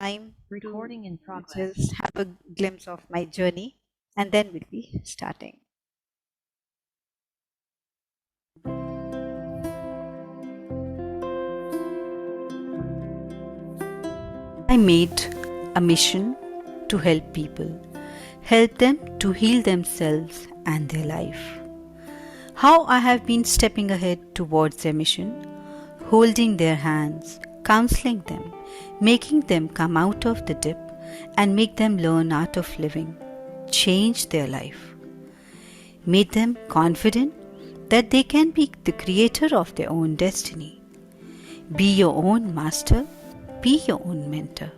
time to Recording in progress. just have a glimpse of my journey, and then we'll be starting. I made a mission to help people, help them to heal themselves and their life. How I have been stepping ahead towards their mission, holding their hands, counseling them, making them come out of the dip and make them learn art of living, change their life, made them confident that they can be the creator of their own destiny. Be your own master, be your own mentor.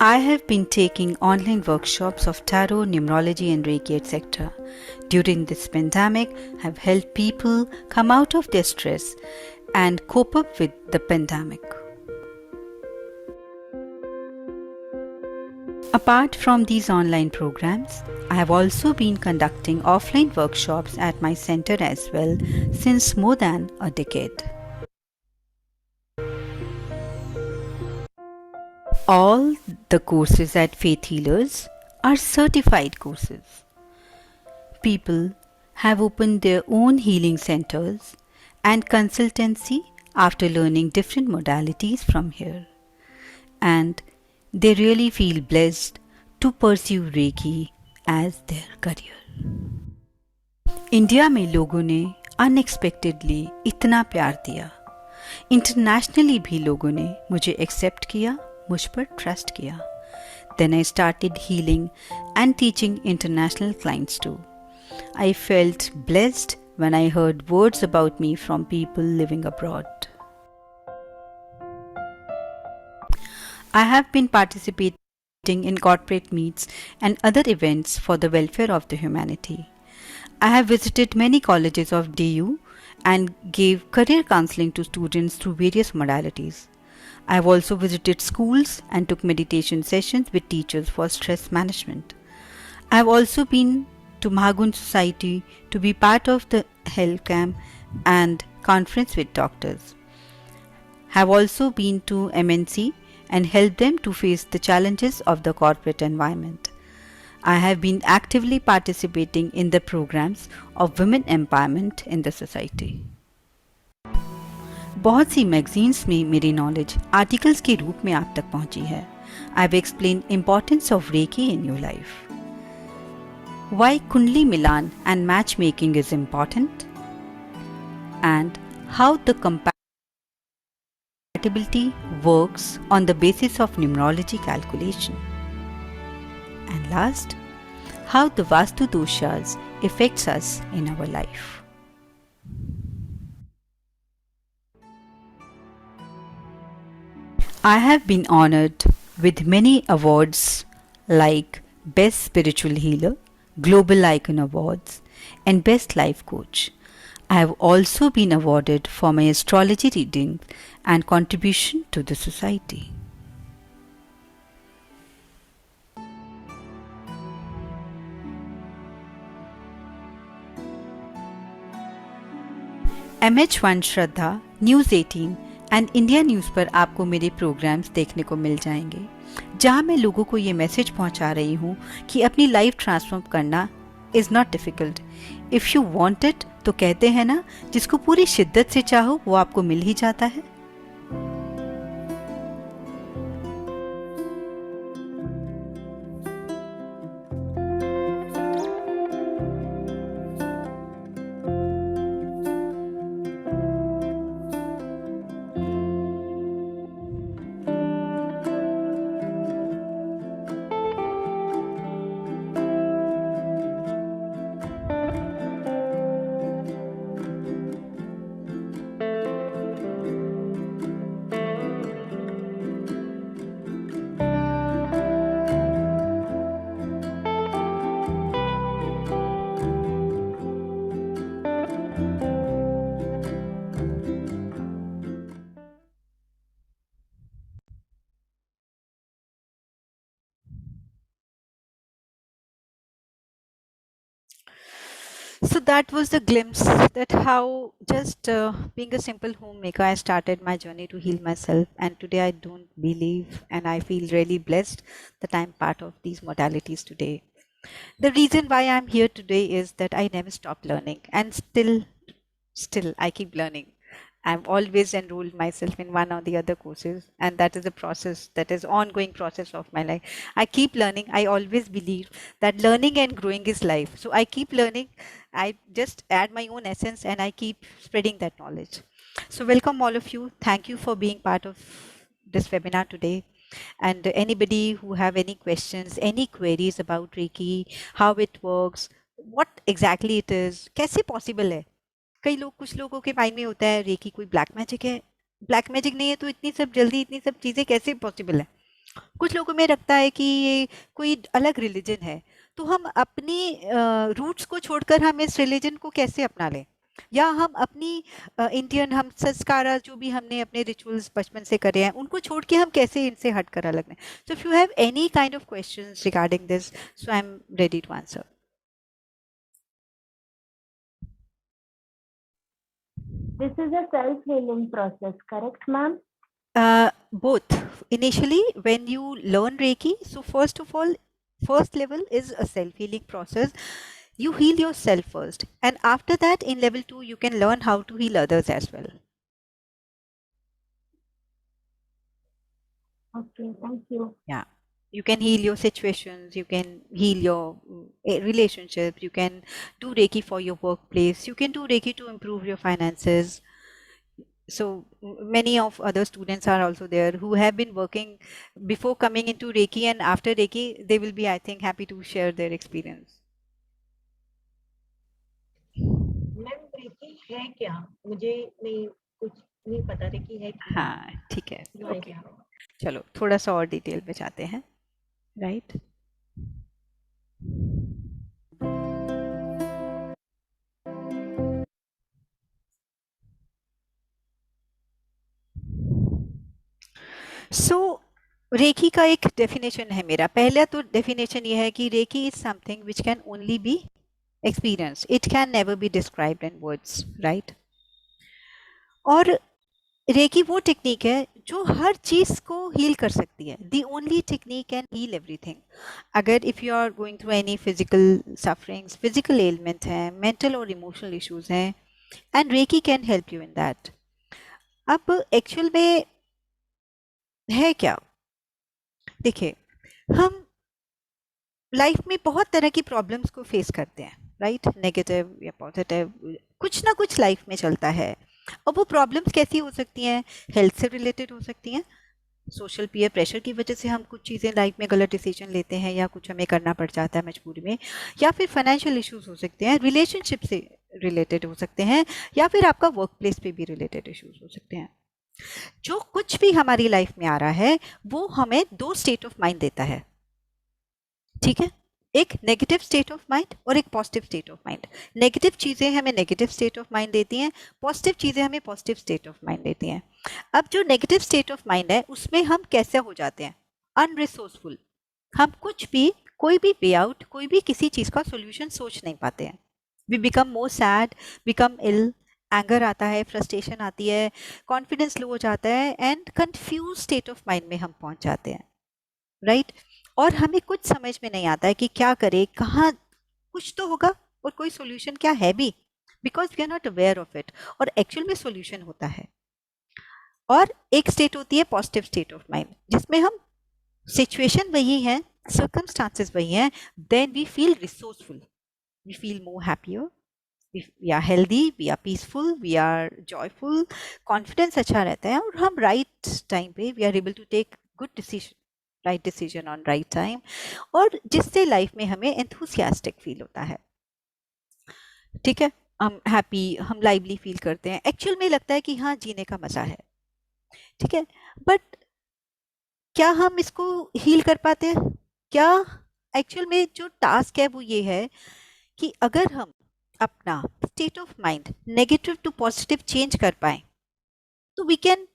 I have been taking online workshops of tarot, numerology, and Reiki, etc. During this pandemic, have helped people come out of their stress and cope up with the pandemic. Apart from these online programs, I have also been conducting offline workshops at my center as well since more than a decade. All the courses at FaithHealers are certified courses. People have opened their own healing centers and consultancy after learning different modalities from here. And they really feel blessed to pursue Reiki as their career. India में लोगों ने unexpectedly इतना प्यार दिया. Internationally भी लोगों ने मुझे एक्सेप्ट किया, मुझ पर ट्रस्ट किया. Then I started healing and teaching international clients too. I felt blessed when I heard words about me from people living abroad. I have been participating in corporate meets and other events for the welfare of the humanity. I have visited many colleges of DU and gave career counseling to students through various modalities. I have also visited schools and took meditation sessions with teachers for stress management. I have also been to Mahagun Society to be part of the health camp and conference with doctors. Have also been to MNC and helped them to face the challenges of the corporate environment. I have been actively participating in the programs of women empowerment in the society. बहुत सी magazines में मेरी knowledge articles के रूप में आप तक पहुंची है. I have explained importance of reiki in your life. Why Kundli Milan and matchmaking is important, and how the compatibility works on the basis of numerology calculation. And last, how the Vastu doshas affects us in our life. I have been honored with many awards like Best Spiritual Healer, Global Icon Awards, and Best Life Coach. I have also been awarded for my astrology reading and contribution to the society. MH1 Shraddha, news 18 and India news पर आपको मेरे programmes देखने को मिल जाएंगे, जहां मैं लोगों को ये मैसेज पहुंचा रही हूं कि अपनी लाइफ ट्रांसफॉर्म करना is not difficult. If you want it, तो कहते हैं ना, जिसको पूरी शिद्दत से चाहो वो आपको मिल ही जाता है. So that was the glimpse that how just being a simple homemaker, I started my journey to heal myself. And today I don't believe and I feel really blessed that I'm part of these modalities today. The reason why I'm here today is that I never stopped learning and still I keep learning. I've always enrolled myself in one or the other courses, and that is a process, that is ongoing process of my life. I keep learning. I always believe that learning and growing is life. So I keep learning. I just add my own essence and I keep spreading that knowledge. So welcome all of you. Thank you for being part of this webinar today. And anybody who have any questions, any queries about Reiki, how it works, what exactly it is, कैसे possible है? कई लोग, कुछ लोगों के mind में होता है रेकी कोई ब्लैक मैजिक है, ब्लैक मैजिक नहीं है तो इतनी सब जल्दी इतनी सब चीज़ें कैसे पॉसिबल है। कुछ लोगों में लगता है कि ये कोई अलग रिलीजन है, तो हम अपनी रूट्स को छोड़कर हम इस रिलीजन को कैसे अपना लें, या हम अपनी इंडियन हम संस्कार जो भी हमने अपने रिचुअल्स बचपन से करे हैं उनको छोड़ के हम कैसे इनसे हटकर अलग लें। So if you have any kind of questions regarding this, so I am ready to answer. This is a self-healing process, correct, ma'am? Both. Initially, when you learn Reiki, so first of all, first level is a self-healing process. You heal yourself first, and after that, in level 2, you can learn how to heal others as well. Okay, thank you. Yeah. You can heal your situations, you can heal your relationships, you can do Reiki for your workplace, you can do Reiki to improve your finances. So many of other students are also there who have been working before coming into Reiki, and after Reiki, they will be, I think, happy to share their experience. Ma'am reiki है क्या? मुझे नहीं कुछ नहीं पता recce है क्या? हाँ, ठीक है, जो है ओके, क्या? चलो थोड़ा सा और डिटेल में जाते हैं, राइट। सो रेकी का एक डेफिनेशन है मेरा। पहला तो डेफिनेशन ये है कि reiki is something which can only be experience, it can never be described in words, right. और रेकी वो टेक्निक है जो हर चीज को हील कर सकती है। The only technique can heal everything. अगर if you are going through any physical sufferings, physical element हैं, मेंटल और इमोशनल इश्यूज हैं, and reiki can help you in that. अब एक्चुअल में है क्या, देखिए, हम लाइफ में बहुत तरह की प्रॉब्लम्स को फेस करते हैं, राइट, नेगेटिव या पॉजिटिव, कुछ ना कुछ लाइफ में चलता है। और वो प्रॉब्लम्स कैसी हो सकती हैं? हेल्थ से रिलेटेड हो सकती हैं, सोशल पीयर प्रेशर की वजह से हम कुछ चीज़ें लाइफ में गलत डिसीजन लेते हैं या कुछ हमें करना पड़ जाता है मजबूरी में, या फिर फाइनेंशियल इश्यूज हो सकते हैं, रिलेशनशिप से रिलेटेड हो सकते हैं, या फिर आपका वर्क प्लेस पे भी रिलेटेड इश्यूज हो सकते हैं। जो कुछ भी हमारी लाइफ में आ रहा है वो हमें दो स्टेट ऑफ माइंड देता है, ठीक है, एक नेगेटिव स्टेट ऑफ माइंड और एक positive state of mind. Negative चीजें हमें नेगेटिव स्टेट ऑफ माइंड देती हैं, पॉजिटिव चीजें हमें पॉजिटिव स्टेट ऑफ माइंड देती हैं। अब जो नेगेटिव स्टेट ऑफ माइंड है उसमें हम कैसे हो जाते हैं? अनरिसोर्सफुल। हम कुछ भी, कोई भी वे आउट, कोई भी किसी चीज का सोल्यूशन सोच नहीं पाते हैं। We become more sad, become ill, anger आता है, फ्रस्ट्रेशन आती है, कॉन्फिडेंस लो हो जाता है, and confuse state of mind में हम पहुंच जाते हैं, राइट। और हमें कुछ समझ में नहीं आता है कि क्या करें, कहाँ, कुछ तो होगा और कोई सोल्यूशन क्या है भी, because we are not aware of it, और एक्चुअल में सोल्यूशन होता है। और एक स्टेट होती है पॉजिटिव स्टेट ऑफ माइंड, जिसमें हम, सिचुएशन वही है, सर्कमस्टांसेस वही हैं, then we feel resourceful, we feel more happier, we are healthy, we are peaceful, we are joyful, confidence अच्छा रहता है, और हम right time पे we are able to take good decision, right decision on right time, और जिससे life में हमें enthusiastic फील होता है, ठीक है, हम हैप्पी, हम लाइवली फील करते हैं, एक्चुअल में लगता है कि हाँ जीने का मजा है, ठीक है। बट क्या हम इसको हील कर पाते हैं? क्या एक्चुअल में जो टास्क है वो ये है कि अगर हम अपना state of mind negative to positive change कर पाए तो we can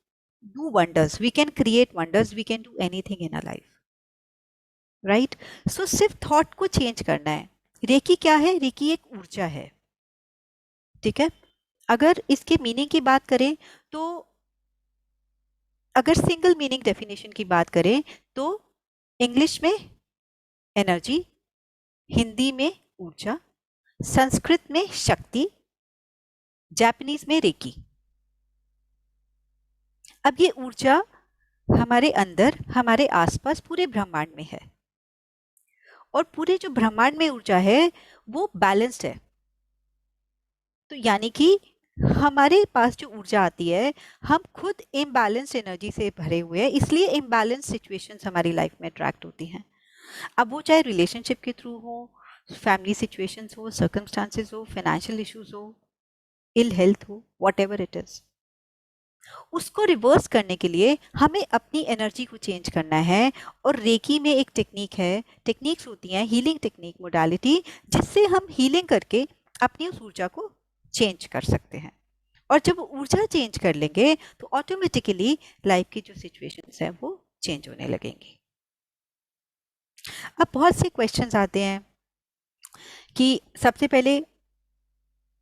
do wonders, we can create wonders, we can do anything in a life, right. So सिर्फ थॉट को चेंज करना है। रेकी क्या है? रेकी एक ऊर्जा है, ठीक है। अगर इसके मीनिंग की बात करें तो अगर सिंगल मीनिंग डेफिनेशन की बात करें तो इंग्लिश में एनर्जी, हिंदी में ऊर्जा, संस्कृत में शक्ति, जापानीज में रेकी। अब ये ऊर्जा हमारे अंदर, हमारे आसपास पूरे ब्रह्मांड में है, और पूरे जो ब्रह्मांड में ऊर्जा है वो बैलेंस्ड है। तो यानी कि हमारे पास जो ऊर्जा आती है, हम खुद इम्बैलेंस्ड एनर्जी से भरे हुए हैं, इसलिए इम्बैलेंस सिचुएशंस हमारी लाइफ में अट्रैक्ट होती हैं। अब वो चाहे रिलेशनशिप के थ्रू हो, फैमिली सिचुएशंस हो, सर्कमस्टांसेस हो, फाइनेंशियल इश्यूज हो, इल हेल्थ हो, वॉट एवर इट इज, उसको रिवर्स करने के लिए हमें अपनी एनर्जी को चेंज करना है। और रेकी में एक टेक्निक है, टेक्निक्स होती हैं, हीलिंग टेक्निक, मोडालिटी, जिससे हम हीलिंग करके अपनी उस ऊर्जा को चेंज कर सकते हैं। और जब ऊर्जा चेंज कर लेंगे तो ऑटोमेटिकली लाइफ की जो सिचुएशंस हैं वो चेंज होने लगेंगी। अब बहुत से क्वेश्चंस आते हैं कि सबसे पहले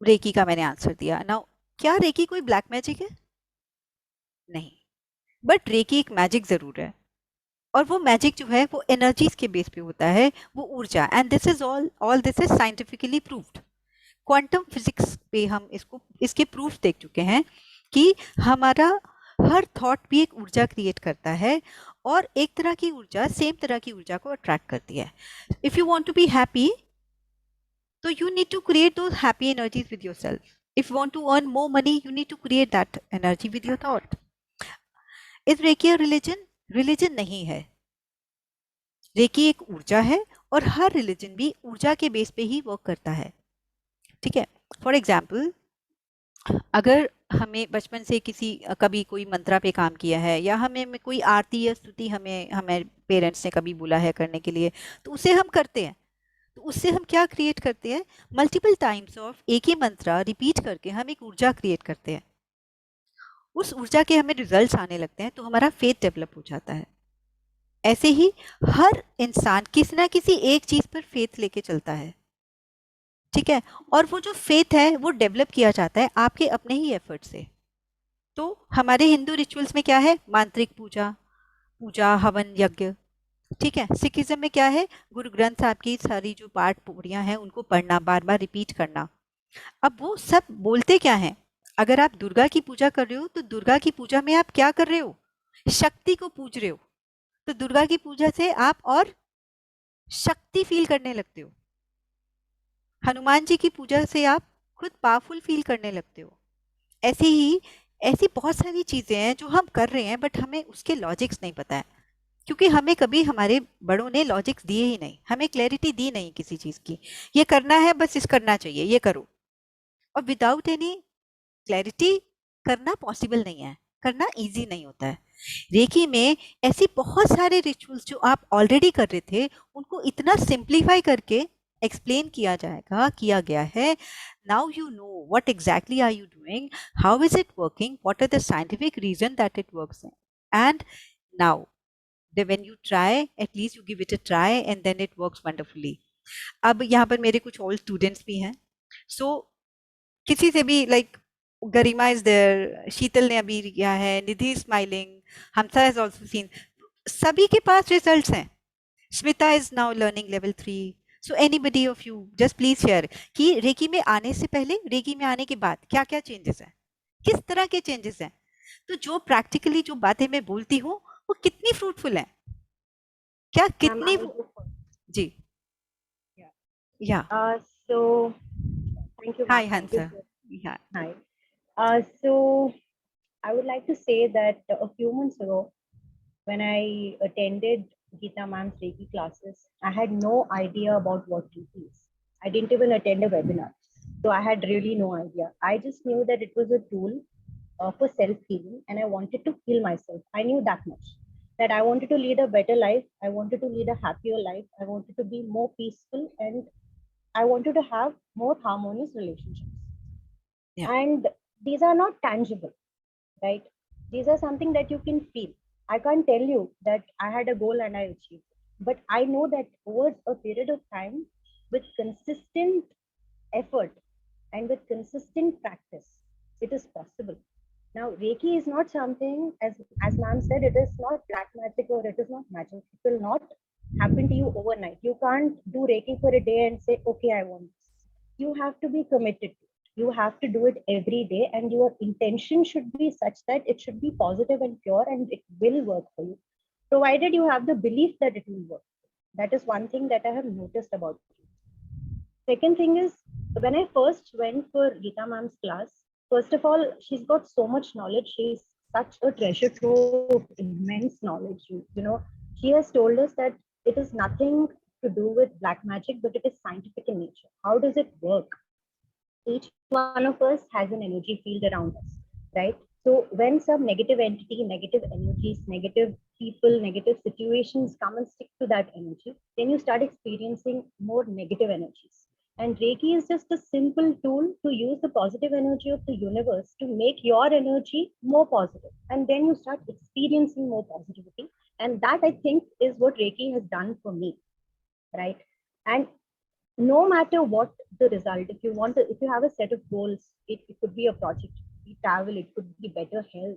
रेकी का मैंने आंसर दिया ना, क्या रेकी कोई ब्लैक मैजिक है? नहीं, बट रेकी एक मैजिक जरूर है, और वो मैजिक जो है वो एनर्जीज के बेस पे होता है, वो ऊर्जा। And this is all this is scientifically proved. Quantum physics पे हम इसको, इसके प्रूफ देख चुके हैं कि हमारा हर थॉट भी एक ऊर्जा क्रिएट करता है, और एक तरह की ऊर्जा सेम तरह की ऊर्जा को अट्रैक्ट करती है। If you want to be happy, तो you need to create those happy energies with yourself. If you want to earn more money, you need to create that energy with your thought. Is Reiki a religion? Religion नहीं है। Recce एक ऊर्जा है, और हर religion भी ऊर्जा के base पे ही वर्क करता है। ठीक है। फॉर एग्जाम्पल, अगर हमें बचपन से किसी कभी कोई मंत्रा पे काम किया है, या हमें कोई आरती या स्तुति हमें हमें पेरेंट्स ने कभी बोला है करने के लिए, तो उसे हम करते हैं। तो उससे हम क्या क्रिएट करते हैं? मल्टीपल टाइम्स ऑफ एक ही मंत्र रिपीट करके हम एक ऊर्जा क्रिएट करते हैं। उस ऊर्जा के हमें रिजल्ट्स आने लगते हैं, तो हमारा फेथ डेवलप हो जाता है। ऐसे ही हर इंसान किसी ना किसी एक चीज पर फेथ लेके चलता है। ठीक है। और वो जो फेथ है वो डेवलप किया जाता है आपके अपने ही एफर्ट से। तो हमारे हिंदू रिचुअल्स में क्या है? मांत्रिक पूजा, पूजा हवन यज्ञ। ठीक है। सिखिज्म में क्या है? गुरु ग्रंथ साहब की सारी जो पाठ पूरियां हैं उनको पढ़ना, बार बार रिपीट करना। अब वो सब बोलते क्या है? अगर आप दुर्गा की पूजा कर रहे हो तो दुर्गा की पूजा में आप क्या कर रहे हो? शक्ति को पूज रहे हो। तो दुर्गा की पूजा से आप और शक्ति फील करने लगते हो। हनुमान जी की पूजा से आप खुद पावरफुल फील करने लगते हो। ऐसे ही ऐसी बहुत सारी चीजें हैं जो हम कर रहे हैं, बट हमें उसके लॉजिक्स नहीं पता है, क्योंकि हमें कभी हमारे बड़ों ने लॉजिक्स दिए ही नहीं, हमें क्लैरिटी दी नहीं किसी चीज की। ये करना है, बस इस करना चाहिए, ये करो। और विदाउट एनी क्लैरिटी करना पॉसिबल नहीं है, करना इजी नहीं होता है। रेकी में ऐसी बहुत सारे रिचुअल्स जो आप ऑलरेडी कर रहे थे, उनको इतना सिंप्लीफाई करके एक्सप्लेन किया गया है। Now you know what exactly are you doing, how is it working, what are the scientific reason that it works, and now when you try, at least you give it a try, and then it works wonderfully. अब यहाँ पर मेरे कुछ old students भी हैं, सो किसी से भी लाइक गरिमा इज देयर, शीतल ने अभी किया है, निधि स्माइलिंग, हमसा हैज आल्सो सीन, सभी के पास रिजल्ट्स हैं। Smita is now learning level 3। So anybody of you just please share कि रेकी में आने से पहले, रेकी में आने के बाद क्या क्या चेंजेस हैं, किस तरह के चेंजेस हैं। तो जो प्रैक्टिकली जो बातें मैं बोलती हूँ वो कितनी फ्रूटफुल है, क्या Ma'am, कितनी I will go first. जी। Yeah. Yeah So thank you, hi ma'am. Thank you Hansa. for yeah hi. So I would like to say that a few months ago, when I attended Geeta ma'am's Reiki classes, I had no idea about what Reiki is. I didn't even attend a webinar. So I had really no idea. I just knew that it was a tool for self-healing, and I wanted to heal myself. I knew that much, that I wanted to lead a better life. I wanted to lead a happier life. I wanted to be more peaceful, and I wanted to have more harmonious relationships. या And these are not tangible, right? These are something that you can feel. I can't tell you that I had a goal and I achieved it, but I know that over a period of time, with consistent effort and with consistent practice, it is possible. Now, Reiki is not something, as ma'am said, it is not black magic or it is not magic. It will not happen to you overnight. You can't do Reiki for a day and say, okay, I want this. You have to be committed. You have to do it every day, and your intention should be such that it should be positive and pure, and it will work for you, provided you have the belief that it will work. That is one thing that I have noticed about you. Second thing is, when I first went for Geeta ma'am's class, first of all, she's got so much knowledge. She's such a treasure trove of immense knowledge. She has told us that it is nothing to do with black magic, but it is scientific in nature. How does it work? Each one of us has an energy field around us, right? So when some negative entity, negative energies, negative people, negative situations come and stick to that energy, then you start experiencing more negative energies. And Reiki is just a simple tool to use the positive energy of the universe to make your energy more positive. And then you start experiencing more positivity. And that, I think, is what Reiki has done for me, right? And no matter what the result, if you have a set of goals, it could be a project, it could be travel, it could be better health,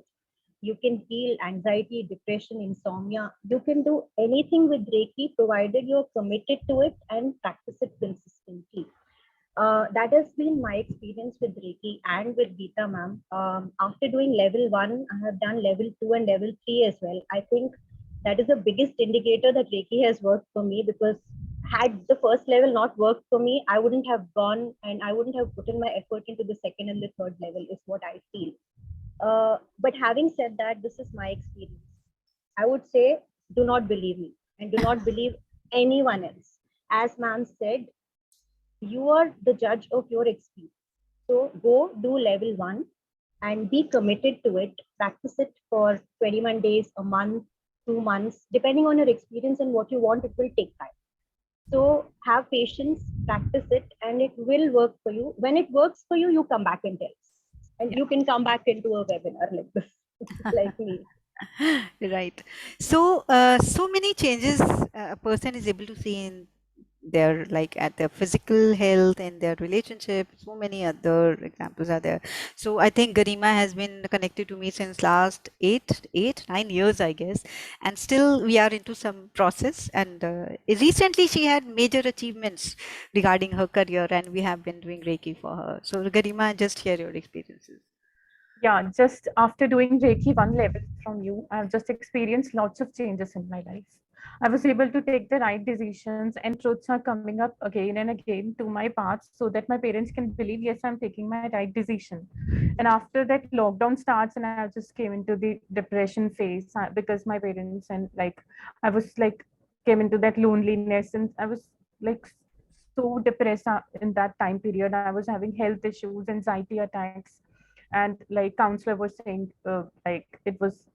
you can heal anxiety, depression, insomnia. You can do anything with Reiki provided you're committed to it and practice it consistently. That has been my experience with Reiki and with Geeta ma'am. After doing level 1, I have done level 2 and level 3 as well. I think that is the biggest indicator that Reiki has worked for me, because had the first level not worked for me, I wouldn't have gone and I wouldn't have put in my effort into the second and the third level, is what I feel. But having said that, this is my experience. I would say, do not believe me and do not believe anyone else. As ma'am said, you are the judge of your experience. So go do level 1 and be committed to it. Practice it for 21 days, a month, 2 months, depending on your experience and what you want, it will take time. So have patience, practice it, and it will work for you. When it works for you, you come back and tell us. And you can come back into a webinar like this, like me. Right. So, so many changes a person is able to see in their, like, at their physical health and their relationship. So many other examples are there. So I think Garima has been connected to me since last 9 years, I guess, and still we are into some process. And recently she had major achievements regarding her career, and we have been doing Reiki for her. So Garima, just share your experiences. Yeah, just after doing Reiki one level from you, I've just experienced lots of changes in my life. I was able to take the right decisions, and truths are coming up again and again to my path so that my parents can believe, yes, I'm taking my right decision. And after that, lockdown starts, and I just came into the depression phase because my parents, and like, I was like, came into that loneliness, and I was like so depressed in that time period. I was having health issues, anxiety attacks, and like counselor was saying, like it was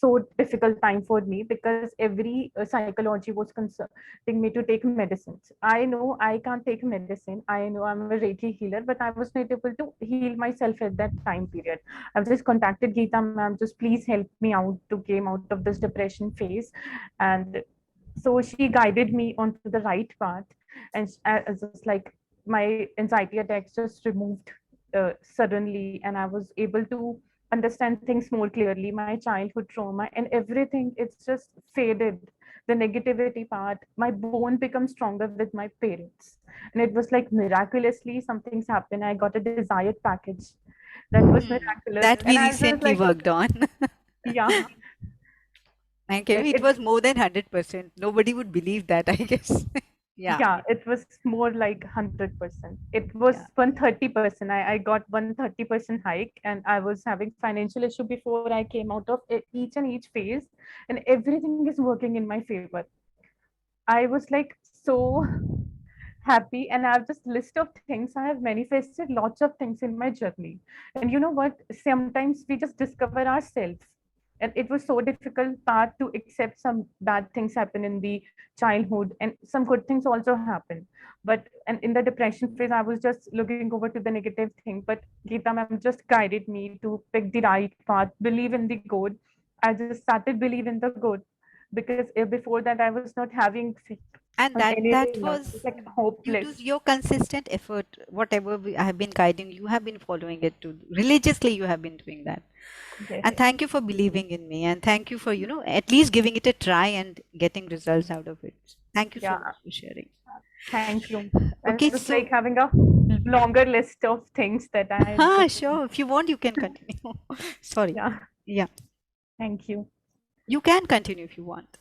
so difficult time for me because every psychology was consulting me to take medicines. I know I can't take medicine, I know I'm a Reiki healer, but I was not able to heal myself at that time period. I've just contacted Geeta ma'am, just please help me out to came out of this depression phase. And so she guided me onto the right path, and just like my anxiety attacks just removed suddenly, and I was able to understand things more clearly, my childhood trauma and everything, it's just faded. The negativity part, my bone becomes stronger with my parents, and it was like miraculously something's happened. I got a desired package that was miraculous, That and we I was just recently like, worked on. yeah, Okay, like it was more than 100%. Nobody would believe that, I guess. Yeah, yeah, it was more like 100%. It was yeah. 130%. I got 130% hike, and I was having financial issue before I came out of each and each phase, and everything is working in my favor. I was like so happy, and I have just list of things. I have manifested lots of things in my journey. And you know what? Sometimes we just discover ourselves. And it was so difficult part to accept some bad things happen in the childhood, and some good things also happen. But and in the depression phase, I was just looking over to the negative thing. But Geeta ma'am just guided me to pick the right path, believe in the good. I just started believe in the good, because before that I was not having faith. And on that anything else. was It's like due to hopeless. your consistent effort. Whatever I have been guiding, you have been following it too religiously. You have been doing that. Yes. And thank you for believing in me, and thank you for at least giving it a try and getting results out of it. Thank you so Yeah. much for sharing. Thank you. And Okay, it's just like so having a longer list of things that I just, sure, if you want you can continue. Sorry. yeah, Yeah, thank you. you can continue if you want.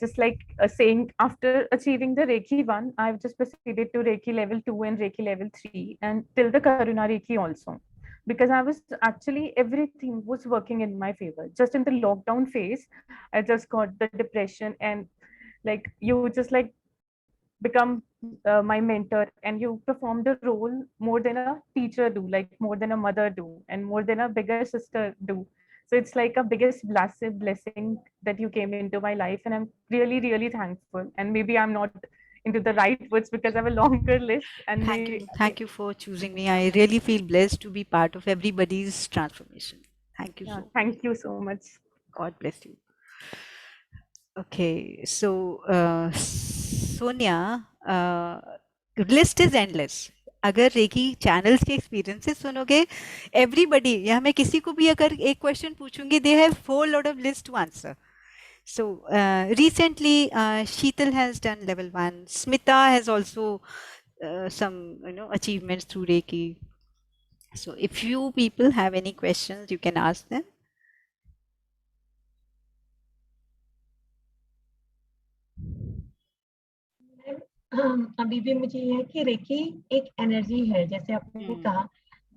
Just like saying after achieving the Reiki 1, I've just proceeded to Reiki level 2 and Reiki level 3 and till the Karuna Reiki also. Because I was actually, everything was working in my favor. Just in the lockdown phase, I just got the depression, and like you just like become my mentor, and you perform the role more than a teacher do, like more than a mother do, and more than a bigger sister do. So it's like a biggest blessing that you came into my life, and I'm really really thankful. And maybe I'm not into the right words because I have a longer list, and maybe Thank you for choosing me. I really feel blessed to be part of everybody's transformation. Thank you yeah, so much. thank you so much. God bless you. Okay, so Sonia, list is endless. अगर reiki channels के experiences सुनोगे everybody या मैं किसी को भी अगर एक क्वेश्चन पूछूंगी they have whole lot of list to answer. So recently Sheetal has done level 1. Smita has also some achievements through Reiki. So if you people have any questions you can ask them. अभी भी मुझे ये है कि recce एक energy है, जैसे आपने कहा.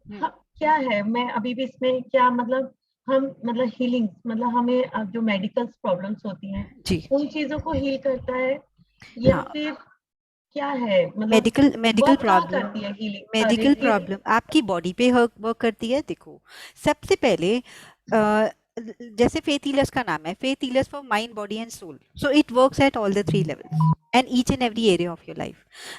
Hmm. हाँ, क्या है, मैं अभी भी इसमें क्या मतलब, हम मतलब हीलिंग मतलब हमें जो मेडिकल प्रॉब्लम्स होती हैं जी उन चीजों को हील करता है, या हाँ फिर क्या है, मतलब मेडिकल मेडिकल वर्क कहाँ प्रॉब्लम करती है हीलिंग मेडिकल रेकी? प्रॉब्लम आपकी बॉडी पे वर्क करती है. देखो सबसे पहले जैसे फेथ हीलर्स का नाम है faith healers for mind body and soul. So it works at all the 3 levels and each and every area of your life.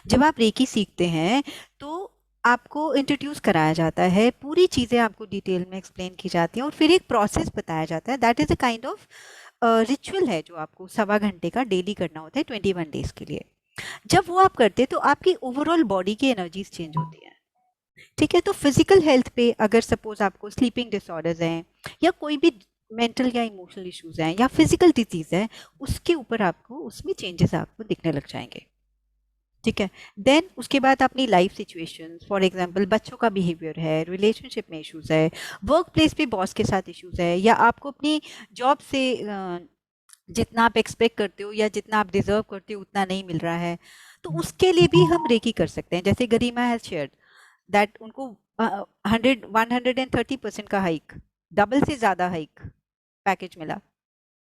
जब आप रेकी सीखते हैं तो आपको इंट्रोड्यूस कराया जाता है, पूरी चीज़ें आपको डिटेल में एक्सप्लेन की जाती हैं और फिर एक प्रोसेस बताया जाता है. That is a kind of ritual है जो आपको 1.25 घंटे का डेली करना होता है 21 डेज के लिए. जब वो आप करते हैं तो आपकी ओवरऑल बॉडी की एनर्जीज चेंज होती हैं. ठीक है, तो फिजिकल हेल्थ पे अगर सपोज आपको स्लीपिंग डिसऑर्डर्स हैं या कोई भी मेंटल या इमोशनल इश्यूज हैं या फिजिकल डिजीज है, उसके ऊपर आपको उसमें चेंजेस आपको दिखने लग जाएंगे. ठीक है, देन उसके बाद अपनी लाइफ सिचुएशन, फॉर एग्जांपल बच्चों का बिहेवियर है, रिलेशनशिप में इश्यूज है, वर्क प्लेस पे बॉस के साथ इश्यूज है, या आपको अपनी जॉब से जितना आप एक्सपेक्ट करते हो या जितना आप डिजर्व करते हो उतना नहीं मिल रहा है, तो उसके लिए भी हम रेकी कर सकते हैं. जैसे गरिमा हैज शेयर्ड दैट उनको 130% का हाइक, डबल से ज्यादा हाइक पैकेज मिला,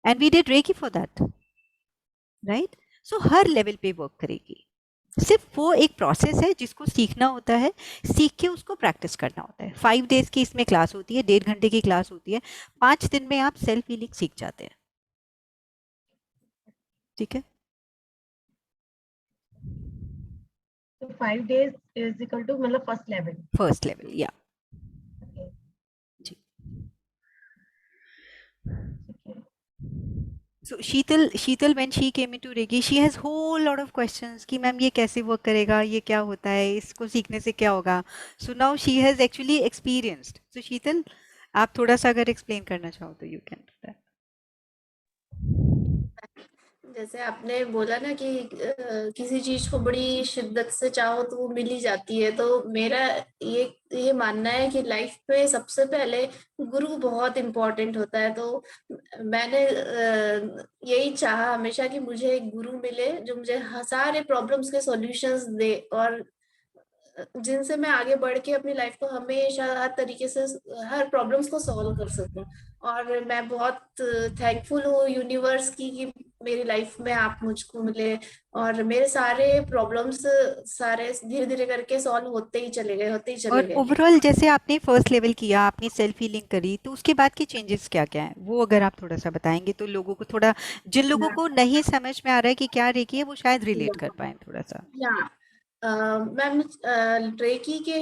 and we did reiki for that, right. So हर लेवल पे वर्क करेगी. सिर्फ वो एक प्रोसेस है जिसको सीखना होता है, सीख के उसको प्रैक्टिस करना होता है. 5 डेज की इसमें क्लास होती है, 1.5 घंटे की क्लास होती है. 5 दिन में आप सेल्फ हीलिंग सीख जाते हैं. ठीक है, तो 5 days इज इक्वल टू मतलब फर्स्ट लेवल. फर्स्ट लेवल या जी. So Sheetal when she came into Reiki, she has whole lot of questions कि मैम ये कैसे वर्क करेगा, ये क्या होता है, इसको सीखने से क्या होगा. So now she has actually experienced. So Sheetal, आप थोड़ा सा अगर एक्सप्लेन करना चाहो तो you can do that. जैसे आपने बोला ना कि किसी चीज को बड़ी शिद्दत से चाहो तो वो मिल ही जाती है, तो मेरा ये मानना है कि लाइफ में सबसे पहले गुरु बहुत इम्पोर्टेंट होता है. तो मैंने यही चाहा हमेशा कि मुझे एक गुरु मिले जो मुझे सारे प्रॉब्लम्स के सॉल्यूशंस दे, और जिनसे मैं आगे बढ़ के अपनी लाइफ को हमेशा हर तरीके से हर प्रॉब्लम्स को सॉल्व कर सकूं. और मैं बहुत थैंकफुल हूँ यूनिवर्स की कि मेरी लाइफ में आप मुझको मिले, और मेरे सारे प्रॉब्लम्स सारे धीरे धीरे करके सॉल्व होते ही चले और गए. ओवरऑल जैसे आपने फर्स्ट लेवल किया, आपने सेल्फ हीलिंग करी, तो उसके बाद के चेंजेस क्या क्या हैं वो अगर आप थोड़ा सा बताएंगे तो लोगों को थोड़ा, जिन लोगों को नहीं समझ में आ रहा है कि क्या रेकी है वो शायद रिलेट कर पाए थोड़ा सा. या मैम, रेकी के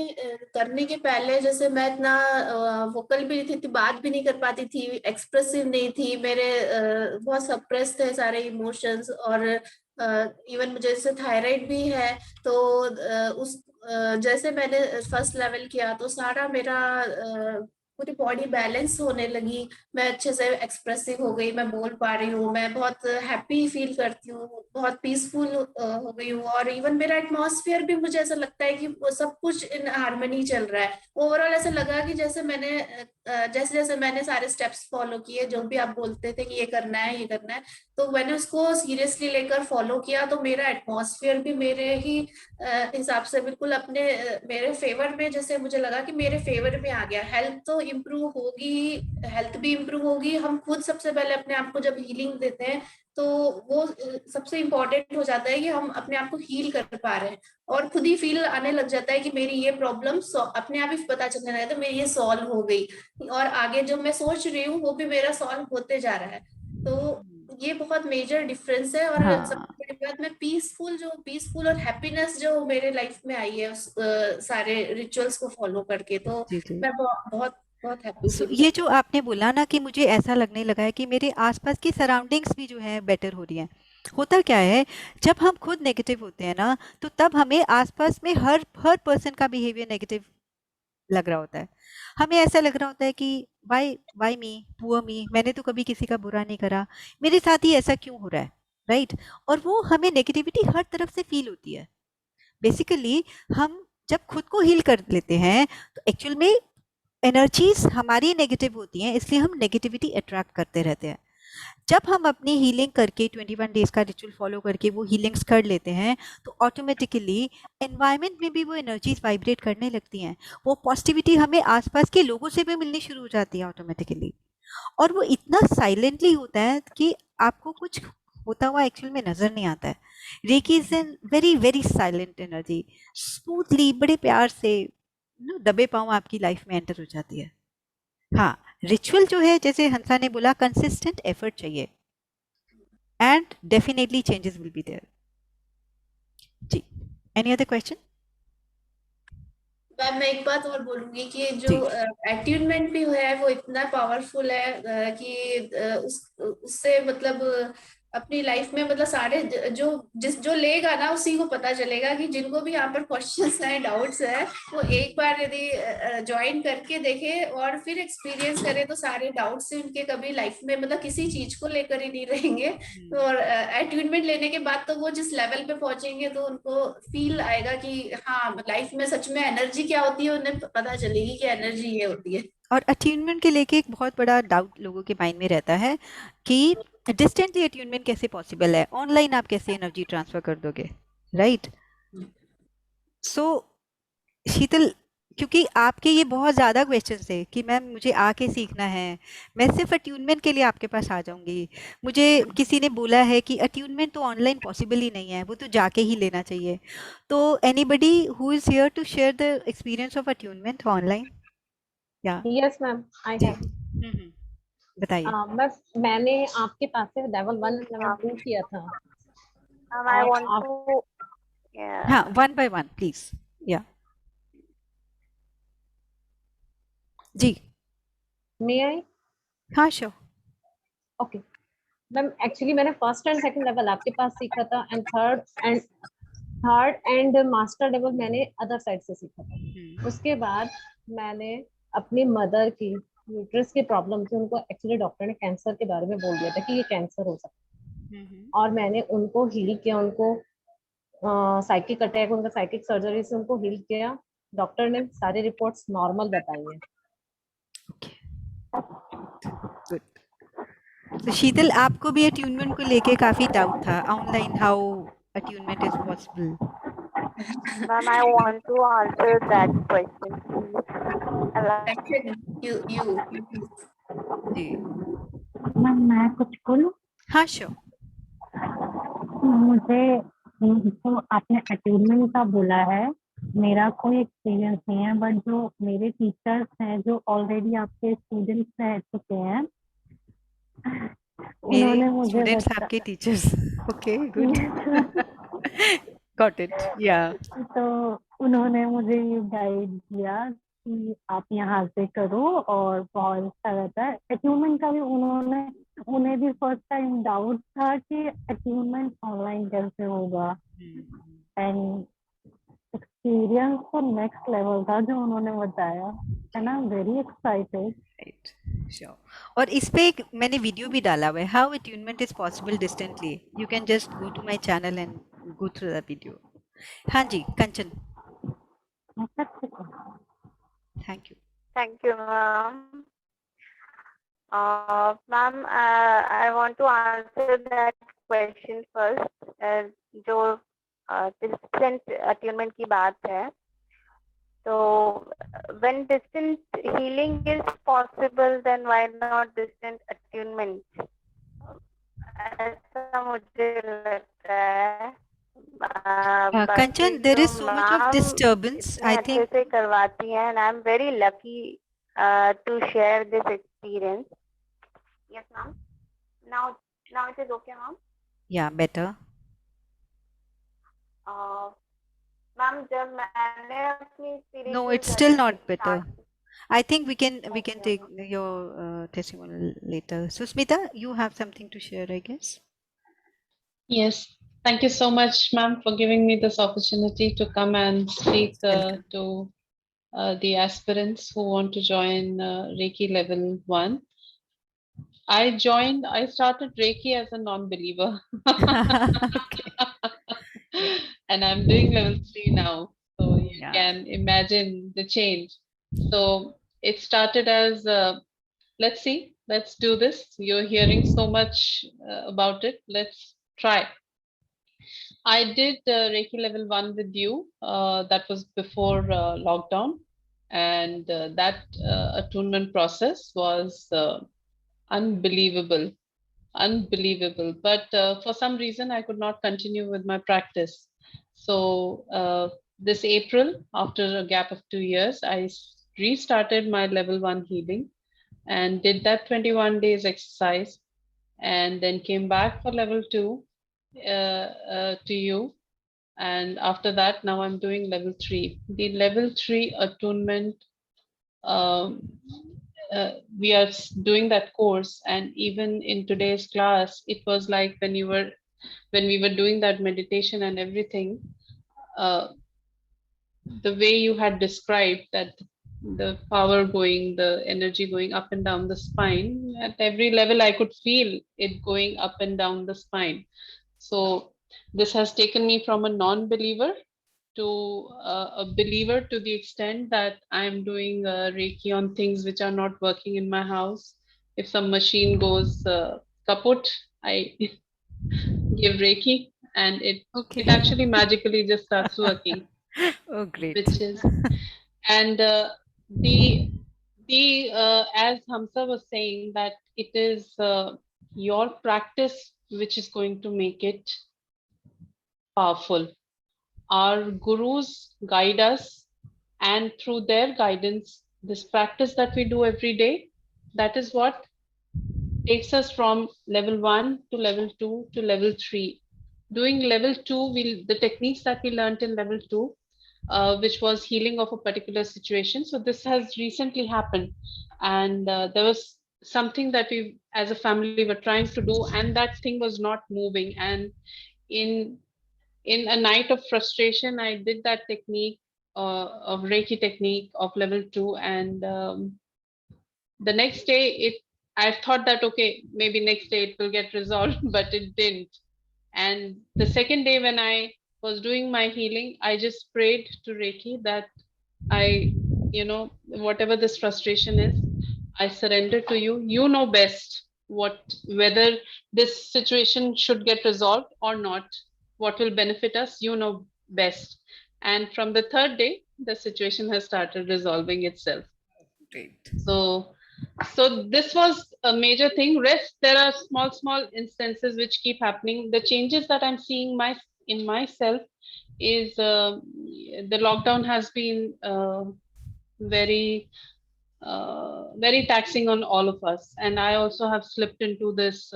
करने के पहले जैसे मैं इतना वोकल भी नहीं थी, बात भी नहीं कर पाती थी, एक्सप्रेसिव नहीं थी, मेरे बहुत सप्रेस थे सारे इमोशंस। और इवन मुझे जैसे थायराइड भी है, तो जैसे मैंने फर्स्ट लेवल किया तो सारा मेरा पूरी बॉडी बैलेंस होने लगी। मैं अच्छे से एक्सप्रेसिव हो गई, मैं बोल पा रही हूँ, मैं बहुत हैप्पी फील करती हूँ, बहुत पीसफुल हो गई हूँ। और इवन मेरा एटमॉस्फेयर भी, मुझे ऐसा लगता है कि वो सब कुछ इन हार्मनी चल रहा है। ओवरऑल ऐसा लगा कि जैसे मैंने जैसे जैसे मैंने सारे स्टेप्स फॉलो किए, जो भी आप बोलते थे कि ये करना है, ये करना है, तो मैंने उसको सीरियसली लेकर फॉलो किया, तो मेरा एटमॉस्फेयर भी मेरे ही हिसाब से बिल्कुल अपने मेरे फेवर में, जैसे मुझे लगा कि मेरे फेवर में आ गया। हेल्थ तो इम्प्रूव होगी ही, हेल्थ भी इम्प्रूव होगी। हम खुद सबसे पहले अपने आप को जब हीलिंग देते हैं, तो वो सबसे इम्पोर्टेंट हो जाता है कि हम अपने आप को हील कर पा रहे हैं, और खुद ही फील आने लग जाता है कि मेरी ये प्रॉब्लम अपने आप ही पता चलने लगा, तो मेरी ये सॉल्व हो गई, और आगे जो मैं सोच रही हूँ वो भी मेरा सॉल्व होते जा रहा है। तो ये बहुत मेजर डिफरेंस है। और हाँ सबसे बड़ी बात, मैं पीसफुल और हैप्पीनेस जो मेरे लाइफ में आई है उस सारे रिचुअल्स को फॉलो करके, तो जी जी। मैं बहुत बहुत हैप्पी फील ये करती जो आपने बोला ना कि मुझे ऐसा लगने लगा है कि मेरे आसपास की सराउंडिंग्स भी जो है बेटर हो रही हैं। होता क्या है, जब हम खुद नेगेटिव होते हैं ना, तो तब हमें आसपास में हर हर पर्सन का बिहेवियर नेगेटिव लग रहा होता है। हमें ऐसा लग रहा होता है कि वाई वाई मी, पुअर मी, मैंने तो कभी किसी का बुरा नहीं करा, मेरे साथ ही ऐसा क्यों हो रहा है, राइट? और वो हमें नेगेटिविटी हर तरफ से फील होती है। बेसिकली हम जब खुद को हील कर लेते हैं, तो एक्चुअल में एनर्जीज हमारी नेगेटिव होती हैं, इसलिए हम नेगेटिविटी अट्रैक्ट करते रहते हैं। जब हम अपनी हीलिंग करके 21 डेज का रिचुअल फॉलो करके वो हीलिंग्स कर लेते हैं, तो ऑटोमेटिकली एनवायरनमेंट में भी वो एनर्जीज वाइब्रेट करने लगती हैं। वो पॉजिटिविटी हमें आसपास के लोगों से भी मिलनी शुरू हो जाती है ऑटोमेटिकली। और वो इतना साइलेंटली होता है कि आपको कुछ होता हुआ एक्चुअल में नजर नहीं आता है। Reiki is an very very silent energy, smoothly, बड़े प्यार से दबे पांव आपकी लाइफ में एंटर हो जाती है। हाँ, रिचुअल जो है, जैसे हंसा ने बोला, कंसिस्टेंट एफर्ट चाहिए, and definitely changes will be there. जी, एनी अदर क्वेश्चन? मैम, मैं एक बात और बोलूंगी कि जो जी अट्यूनमेंट भी है वो इतना पावरफुल है कि उससे मतलब अपनी लाइफ में मतलब सारे जो लेगा ना, उसी को पता चलेगा कि जिनको भी यहाँ पर क्वेश्चंस हैं, डाउट्स है, वो एक बार यदि ज्वाइन करके देखे और फिर एक्सपीरियंस करे, तो सारे डाउट्स से उनके कभी लाइफ में मतलब किसी चीज को लेकर ही नहीं रहेंगे। तो और अट्यूनमेंट लेने के बाद तो वो जिस लेवल पे पहुंचेंगे, तो उनको फील आएगा कि हाँ, लाइफ में सच में एनर्जी क्या होती है, उन्हें पता चलेगी कि एनर्जी ये होती है। और अट्यूनमेंट के लेके एक बहुत बड़ा डाउट लोगों के माइंड में रहता है कि डिस्टेंटली अट्यूनमेंट कैसे पॉसिबल है, ऑनलाइन आप कैसे एनर्जी ट्रांसफर कर दोगे, राइट? सो शीतल, क्योंकि आपके ये बहुत ज़्यादा क्वेश्चन थे कि मैम मुझे आके सीखना है, मैं सिर्फ अट्यूनमेंट के लिए आपके पास आ जाऊंगी, मुझे किसी ने बोला है कि अट्यूनमेंट तो ऑनलाइन पॉसिबल ही नहीं है, वो तो जाके ही लेना चाहिए। तो anybody who is here to share the experience of attunement online? या यस मैम, आई जी, हैव। बताइए। मैंने आपके पास से लेवल 1 लेवल 2 किया था। I और want आप to, हाँ, yeah. One by one please. या जी, मे आई? हाँ श्योर। ओके मैम, एक्चुअली मैंने फर्स्ट एंड सेकंड लेवल आपके पास सीखा था, and third and master level मैंने अदर साइड से सीखा था। उसके बाद मैंने अपनी मदर की यूट्रस की प्रॉब्लम थी, उनको एक्चुअली डॉक्टर ने कैंसर के बारे में बोल दिया था कि ये कैंसर हो सकता है, और मैंने उनको हील किया, उनको साइकिक अटैक, उनका साइकिक सर्जरी से उनको हील किया। डॉक्टर ने सारी रिपोर्ट्स नॉर्मल बताई है। गुड। तो शीतल, आपको भी अट्यूनमेंट को लेके काफी डाउट था, online how attunement is possible? Ma'am, I want to answer that question, please. You जी मैम मैं कुछ बोलूं? हाँ श्योर। मुझे तो आपने अटैचमेंट का बोला है, मेरा कोई एक्सपीरियंस नहीं है, बट जो मेरे टीचर्स हैं जो ऑलरेडी आपके स्टूडेंट्स रह चुके हैं, मेरे उन्होंने मुझे स्टूडेंट्स आपके teachers? Okay, good. Got it. Yeah. तो उन्होंने मुझे ये गाइड किया कि आप यहाँ से करो और बहुत अच्छा रहता है। अट्यूनमेंट का भी उन्हें भी फर्स्ट टाइम डाउट था कि अट्यूनमेंट ऑनलाइन कैसे होगा, एंड एक्सपीरियंस तो नेक्स्ट लेवल था जो उन्होंने बताया, and I am very excited. Right. Sure. और इस पे एक मैंने वीडियो भी डाला हुआ है, how attunement is possible distantly. You can just go to my channel and go through the video. हाँ जी, Kanchan, thank you. Thank you, ma'am. Ma'am, I want to answer that question first. जो distant attunement की बात है, so when distant healing is possible, then why not distant attunement? ऐसा मुझे लगता है। Kanchan, there is so much of disturbance. इतने अच्छे से करवाती हैं, and I'm very lucky to share this experience. Yes, ma'am. Now it is okay, ma'am. Yeah, better. Ma'am, जब मैंने अपनी spiritual No, it's still journey not better. start- I think we can Okay, take ma'am. your testimonial later. Susmita, you have something to share, I guess. Yes, thank you so much, ma'am, for giving me this opportunity to come and speak Welcome. to the aspirants who want to join Reiki level 1. I started Reiki as a non-believer. Okay. And I'm doing level 3 now. So you Yeah. can imagine the change. So it started as, let's see, let's do this. You're hearing so much about it. Let's try. I did Reiki level 1 with you. That was before lockdown. And that attunement process was unbelievable. But for some reason, I could not continue with my practice. So this April, after a gap of 2 years, I restarted my level 1 healing and did that 21 days exercise, and then came back for level 2 to you. And after that, now I'm doing level 3. The level 3 attunement, um, we are doing that course, and even in today's class, it was like when we were doing that meditation and everything, uh, the way you had described that, the power going, the energy going up and down the spine, at every level I could feel it going up and down the spine. So this has taken me from a non-believer to a believer, to the extent that I'm doing Reiki on things which are not working in my house. If some machine goes kaput, I give Reiki, and it actually magically just starts working. Oh, great. Which is, and the as Hamsa was saying, that it is your practice which is going to make it powerful. Our gurus guide us, and through their guidance, this practice that we do every day, that is what takes us from level 1 to level 2 to level 3. Doing level 2, the techniques that we learned in level 2, which was healing of a particular situation. So this has recently happened, and there was something that we as a family were trying to do, and that thing was not moving. And in a night of frustration, I did that technique of Reiki technique of level 2, and the next day I thought that, okay, maybe next day it will get resolved, but it didn't. And the second day when I was doing my healing, I just prayed to Reiki that I, whatever this frustration is, I surrender to you. You know best whether this situation should get resolved or not, what will benefit us, you know best. And from the third day, the situation has started resolving itself. Great. So this was a major thing. Rest, there are small instances which keep happening. The changes that I'm seeing in myself is the lockdown has been very very taxing on all of us, and I also have slipped into this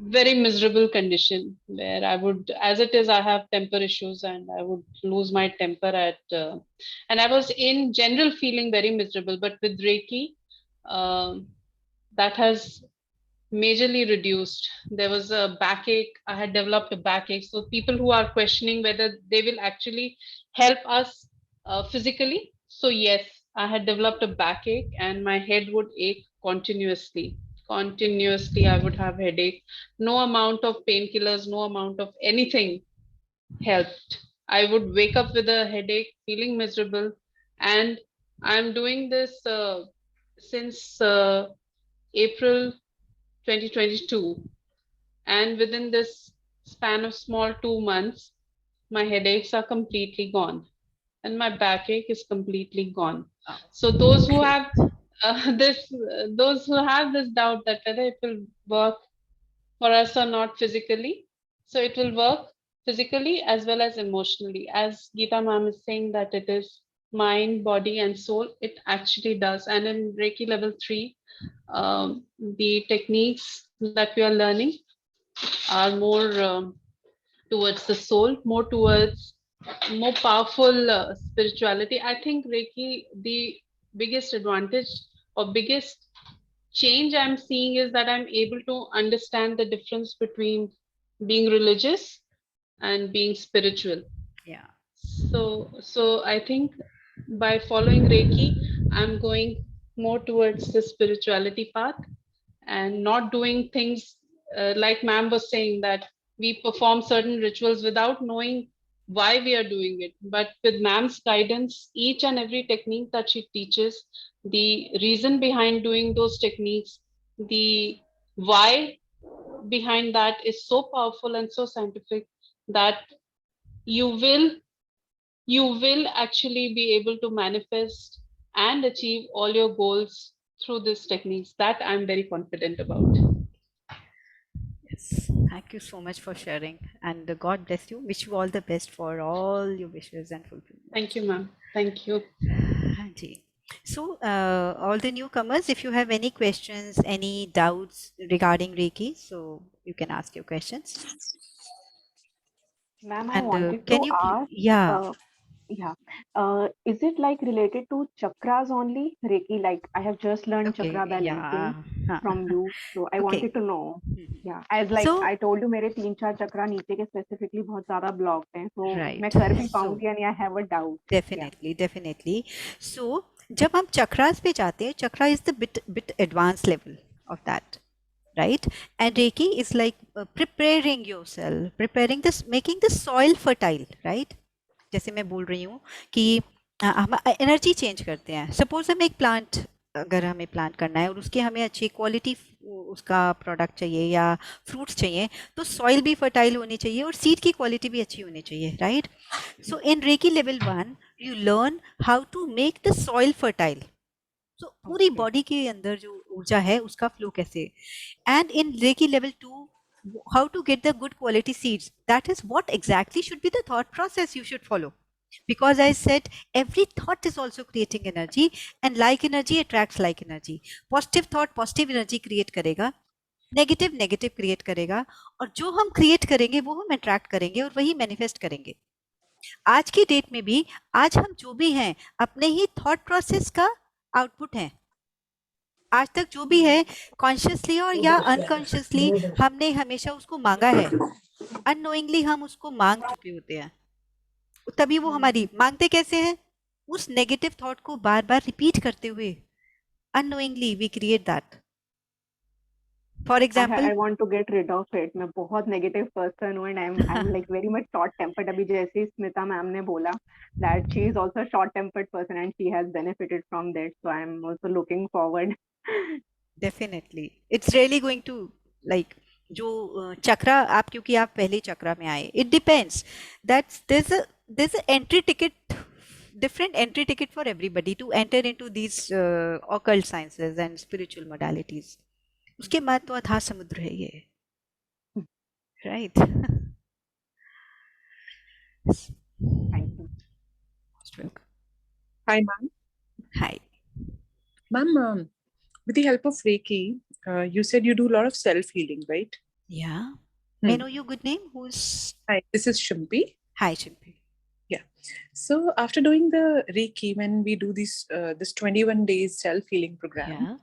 very miserable condition where I would, as it is, I have temper issues and I would lose my temper and I was in general feeling very miserable. But with Reiki, um, that has majorly reduced. There was a backache. I had developed a backache. So people who are questioning whether they will actually help us physically. So yes, I had developed a backache and my head would ache continuously. Continuously, I would have headache. No amount of painkillers, no amount of anything helped. I would wake up with a headache, feeling miserable, and I'm doing this since April 2022, and within this span of small 2 months, my headaches are completely gone and my backache is completely gone. So those who have those who have this doubt that whether it will work for us or not physically, so it will work physically as well as emotionally. As Geeta ma'am is saying that it is mind, body, and soul, it actually does. And in Reiki level 3, the techniques that we are learning are more towards the soul, more towards more powerful spirituality. I think Reiki, the biggest advantage or biggest change I'm seeing is that I'm able to understand the difference between being religious and being spiritual. Yeah. So I think by following Reiki, I'm going more towards the spirituality path and not doing things like ma'am was saying that we perform certain rituals without knowing why we are doing it. But with ma'am's guidance, each and every technique that she teaches, the reason behind doing those techniques, the why behind that is so powerful and so scientific that you will you will actually be able to manifest and achieve all your goals through these techniques. That I'm very confident about. Yes. Thank you so much for sharing. And God bless you. Wish you all the best for all your wishes and fulfillment. Thank you, ma'am. Thank you. Ji. So, all the newcomers, if you have any questions, any doubts regarding Reiki, so you can ask your questions. Ma'am, I And wanted can to you, ask, yeah, yeah, is it like related to chakras only, Reiki? Like I have just learned okay, chakra balancing yeah. Huh. from you, so I Okay. wanted to know. Mhm. Yeah, as like So, I told you, मेरे 3-4 चक्रा नीचे के specifically बहुत ज़्यादा blocked हैं, so मैं right. कर भी So, पाऊंगी या I have a doubt. Yeah. definitely. So, जब हम चक्रास पे जाते हैं, चक्रा is the bit advanced level of that, right? And Reiki is like preparing yourself, preparing this, making the soil fertile, right? जैसे मैं बोल रही हूँ कि हम एनर्जी चेंज करते हैं. सपोज हम एक प्लांट, अगर हमें प्लांट करना है और उसके हमें अच्छी क्वालिटी उसका प्रोडक्ट चाहिए या फ्रूट्स चाहिए, तो सॉइल भी फर्टाइल होनी चाहिए और सीड की क्वालिटी भी अच्छी होनी चाहिए, right? So in reiki level 1 you learn how to make the soil fertile. So पूरी बॉडी के अंदर जो ऊर्जा है उसका फ्लो कैसे. And in Reiki level 2, how to get the good quality seeds. That is what exactly should be the thought process you should follow. Because I said every thought is also creating energy, and like energy attracts like energy. Positive thought positive energy create करेगा, negative negative create करेगा, और जो हम create करेंगे वो हम attract करेंगे और वही मैनिफेस्ट करेंगे. आज की डेट में भी आज हम जो भी हैं अपने ही थॉट प्रोसेस का आउटपुट हैं. आज तक जो भी है कॉन्शियसली और या अनकॉन्शियसली हमने हमेशा उसको मांगा है. अननोइंगली हम उसको मांग चुके होते हैं, तभी वो हमारी. मांगते कैसे हैं? उस नेगेटिव थॉट को बार बार रिपीट करते हुए. Unknowingly we create that. For example, I want to get rid of it. मैं बहुत negative person हूँ and I'm like very much short tempered. अभी जैसे स्मिता मैम ने बोला that she is also a short tempered person and she has benefited from that. So I'm also looking forward. Definitely it's really going to like जो चक्रा आप, क्योंकि आप पहले चक्रा में आए, it depends that's there's a entry ticket, different entry ticket for everybody to enter into these occult sciences and spiritual modalities. उसके बाद तो अथाह समुद्र है ये, right? Thank you. Hi, ma'am. Hi. Ma'am, with the help of Reiki, you said you do a lot of self-healing, right? Yeah. May I know your good name? Who's... Hi, this is Shimpi. Hi, Shimpi. Yeah. So after doing the Reiki, when we do this 21 days self-healing program, Yeah.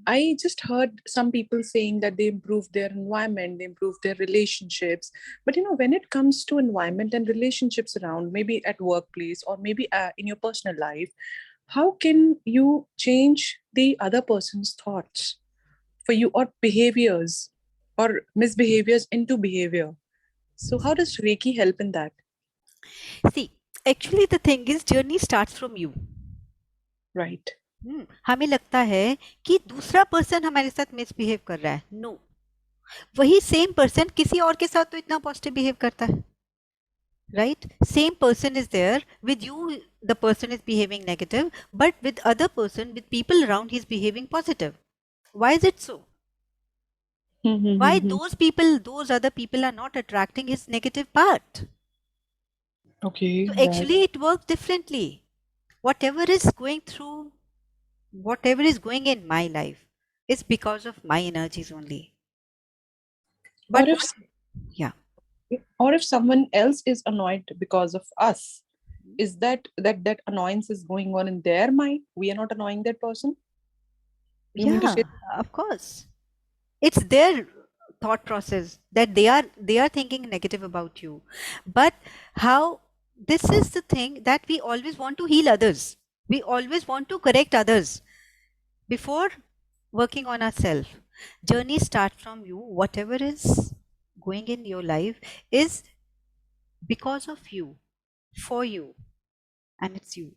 I just heard some people saying that they improve their environment, they improve their relationships. But when it comes to environment and relationships around, maybe at workplace or maybe in your personal life, how can you change the other person's thoughts for you, or behaviors or misbehaviors into behavior? So how does Reiki help in that? See, actually the thing is, journey starts from you. Right. हमें लगता है कि दूसरा person हमारे साथ misbehave कर रहा है. नो, वही सेम पर्सन किसी और के साथ तो इतना पॉजिटिव बिहेव करता है. Right? Same person is there. With you, the person is behaving negative, but with other person, with people around, he's behaving positive. Why is it so? Why those other people are not attracting his negative part? Okay. So actually it works differently. Whatever is going in my life is because of my energies only. But or if someone else is annoyed because of us, is that annoyance is going on in their mind? We are not annoying that person? You mean to say? Of course. It's their thought process that they are thinking negative about you. But how, this is the thing that we always want to heal others. We always want to correct others before working on ourselves. Journey start from you. Whatever is going in your life is because of you, for you, and it's you.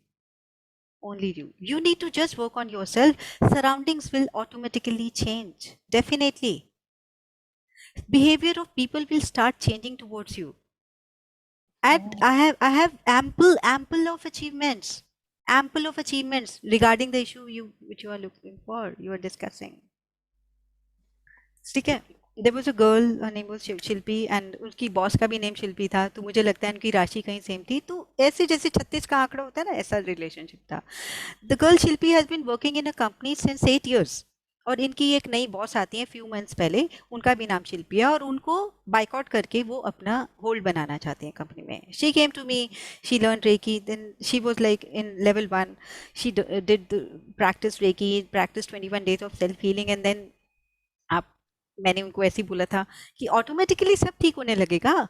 Only you. You need to just work on yourself. Surroundings will automatically change. Definitely. Behavior of people will start changing towards you. And I have ample of achievements regarding the issue which you are looking for, you are discussing. ठीक है. There was a girl, her name was Shilpi, and उसकी boss का भी name शिल्पी था, तो मुझे लगता है उनकी राशि कहीं सेम थी. तो ऐसे जैसे 36 का आंकड़ा होता है ना, ऐसा रिलेशनशिप था. The girl Shilpi has been working in a company since 8 years. और इनकी एक नई बॉस आती है फ्यू मंथ्स पहले, उनका भी नाम शिल्पी है, और उनको बाइकआउट करके वो अपना होल्ड बनाना चाहते हैं कंपनी में. She came to me, she learn reiki, then she was like in level 1, she did practice reiki, practice 21 days of self healing, and then मैंने उनको ऐसे ही बोला था कि ऑटोमेटिकली सब ठीक होने लगेगा.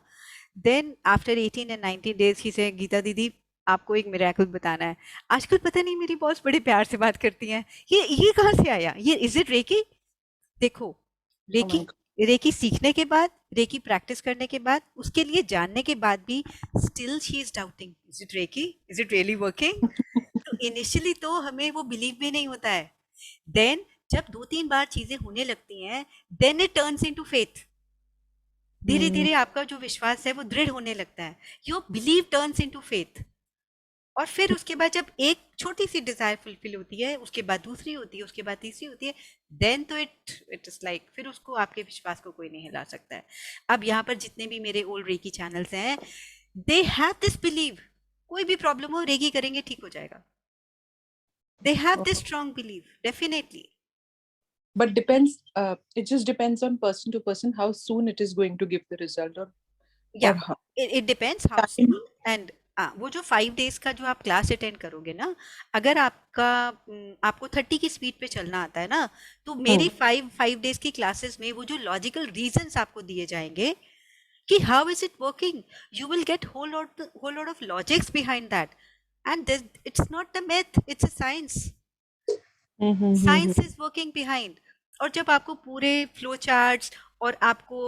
देन आफ्टर 18 and 19 days ही से, गीता दीदी आपको एक मिरेकल बताना है. आजकल पता नहीं मेरी बॉस बड़े प्यार से बात करती हैं, ये कहाँ से आया, ये इज इट रेकी? देखो, रेकी सीखने के बाद, रेकी प्रैक्टिस करने के बाद, उसके लिए जानने के बाद भी still she is doubting, is it reiki, is it really working? तो इनिशियली तो हमें वो बिलीव भी नहीं होता है. देन जब 2-3 बार चीजें होने लगती हैं, then it turns into faith. धीरे धीरे आपका जो विश्वास है वो दृढ़ होने लगता है. Your believe turns into faith. और फिर उसके बाद जब एक छोटी सी डिजायर फुलफिल होती है, उसके बाद दूसरी होती है, उसके बाद तीसरी होती है, देन तो इट इज लाइक, फिर उसको आपके विश्वास को कोई नहीं हिला सकता है. अब यहाँ पर जितने भी मेरे ओल्ड रेकी चैनल्स हैं, दे हैव दिस बिलीव, कोई भी प्रॉब्लम हो रेकी करेंगे ठीक हो जाएगा. They have this strong believe, definitely. But depends. It just depends on person to person how soon it is going to give the result, or how. It depends how soon. And वो जो 5 days का जो आप class attend करोगे ना, अगर आपको 30 की स्पीड पे चलना आता है ना, तो मेरी 5 days की क्लासेस में वो जो लॉजिकल रीजंस आपको दिए जाएंगे कि how is it working, you will get whole lot of logics behind that. And it's not the math, it's a science. Science is working behind. और जब आपको पूरे फ्लो चार्ट्स और आपको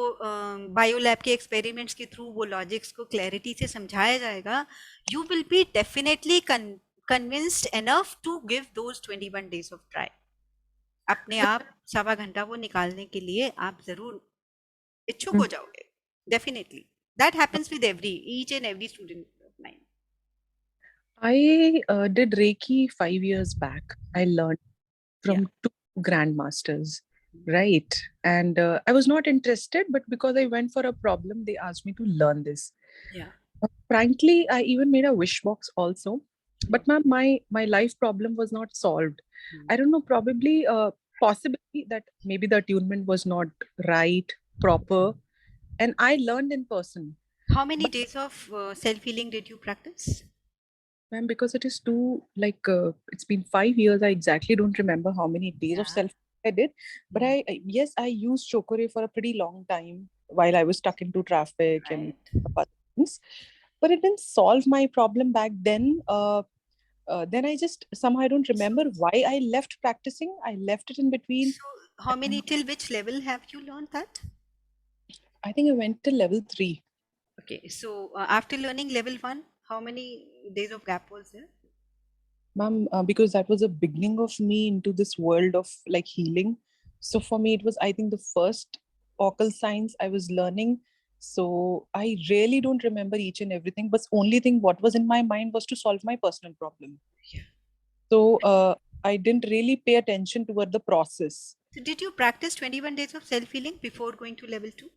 बायोलैब के एक्सपेरिमेंट्स के थ्रू वो लॉजिक्स को क्लैरिटी से समझाया जाएगा, you will be definitely convinced enough to give those 21 days of try. अपने आप 1.25 घंटा वो निकालने के लिए आप जरूर इच्छुक हो जाओगे. Definitely that happens with each and every student of mine. I did Reiki 5 years back. I learned from 2 grandmasters, right? And I was not interested, but because I went for a problem, they asked me to learn this. Frankly, I even made a wish box also, but my life problem was not solved. I don't know, probably possibly that maybe the attunement was not right, proper, and I learned in person. How many But days of self-healing did you practice? ma'am, because it is too it's been 5 years. I exactly don't remember how many days of Yeah. self I did. But yes, I used Chokore for a pretty long time while I was stuck into traffic and Right. other things. But it didn't solve my problem back then. Then I just somehow I don't remember why I left practicing. I left it in between. So how many, till which level have you learned that? I think I went to level 3. Okay, so after learning level 1, how many days of gap was there? Ma'am, because that was the beginning of me into this world of like healing. So for me, it was, I think, the first occult science I was learning. So I really don't remember each and everything, but only thing what was in my mind was to solve my personal problem. Yeah. So I didn't really pay attention toward the process. So did you practice 21 days of self-healing before going to level 2?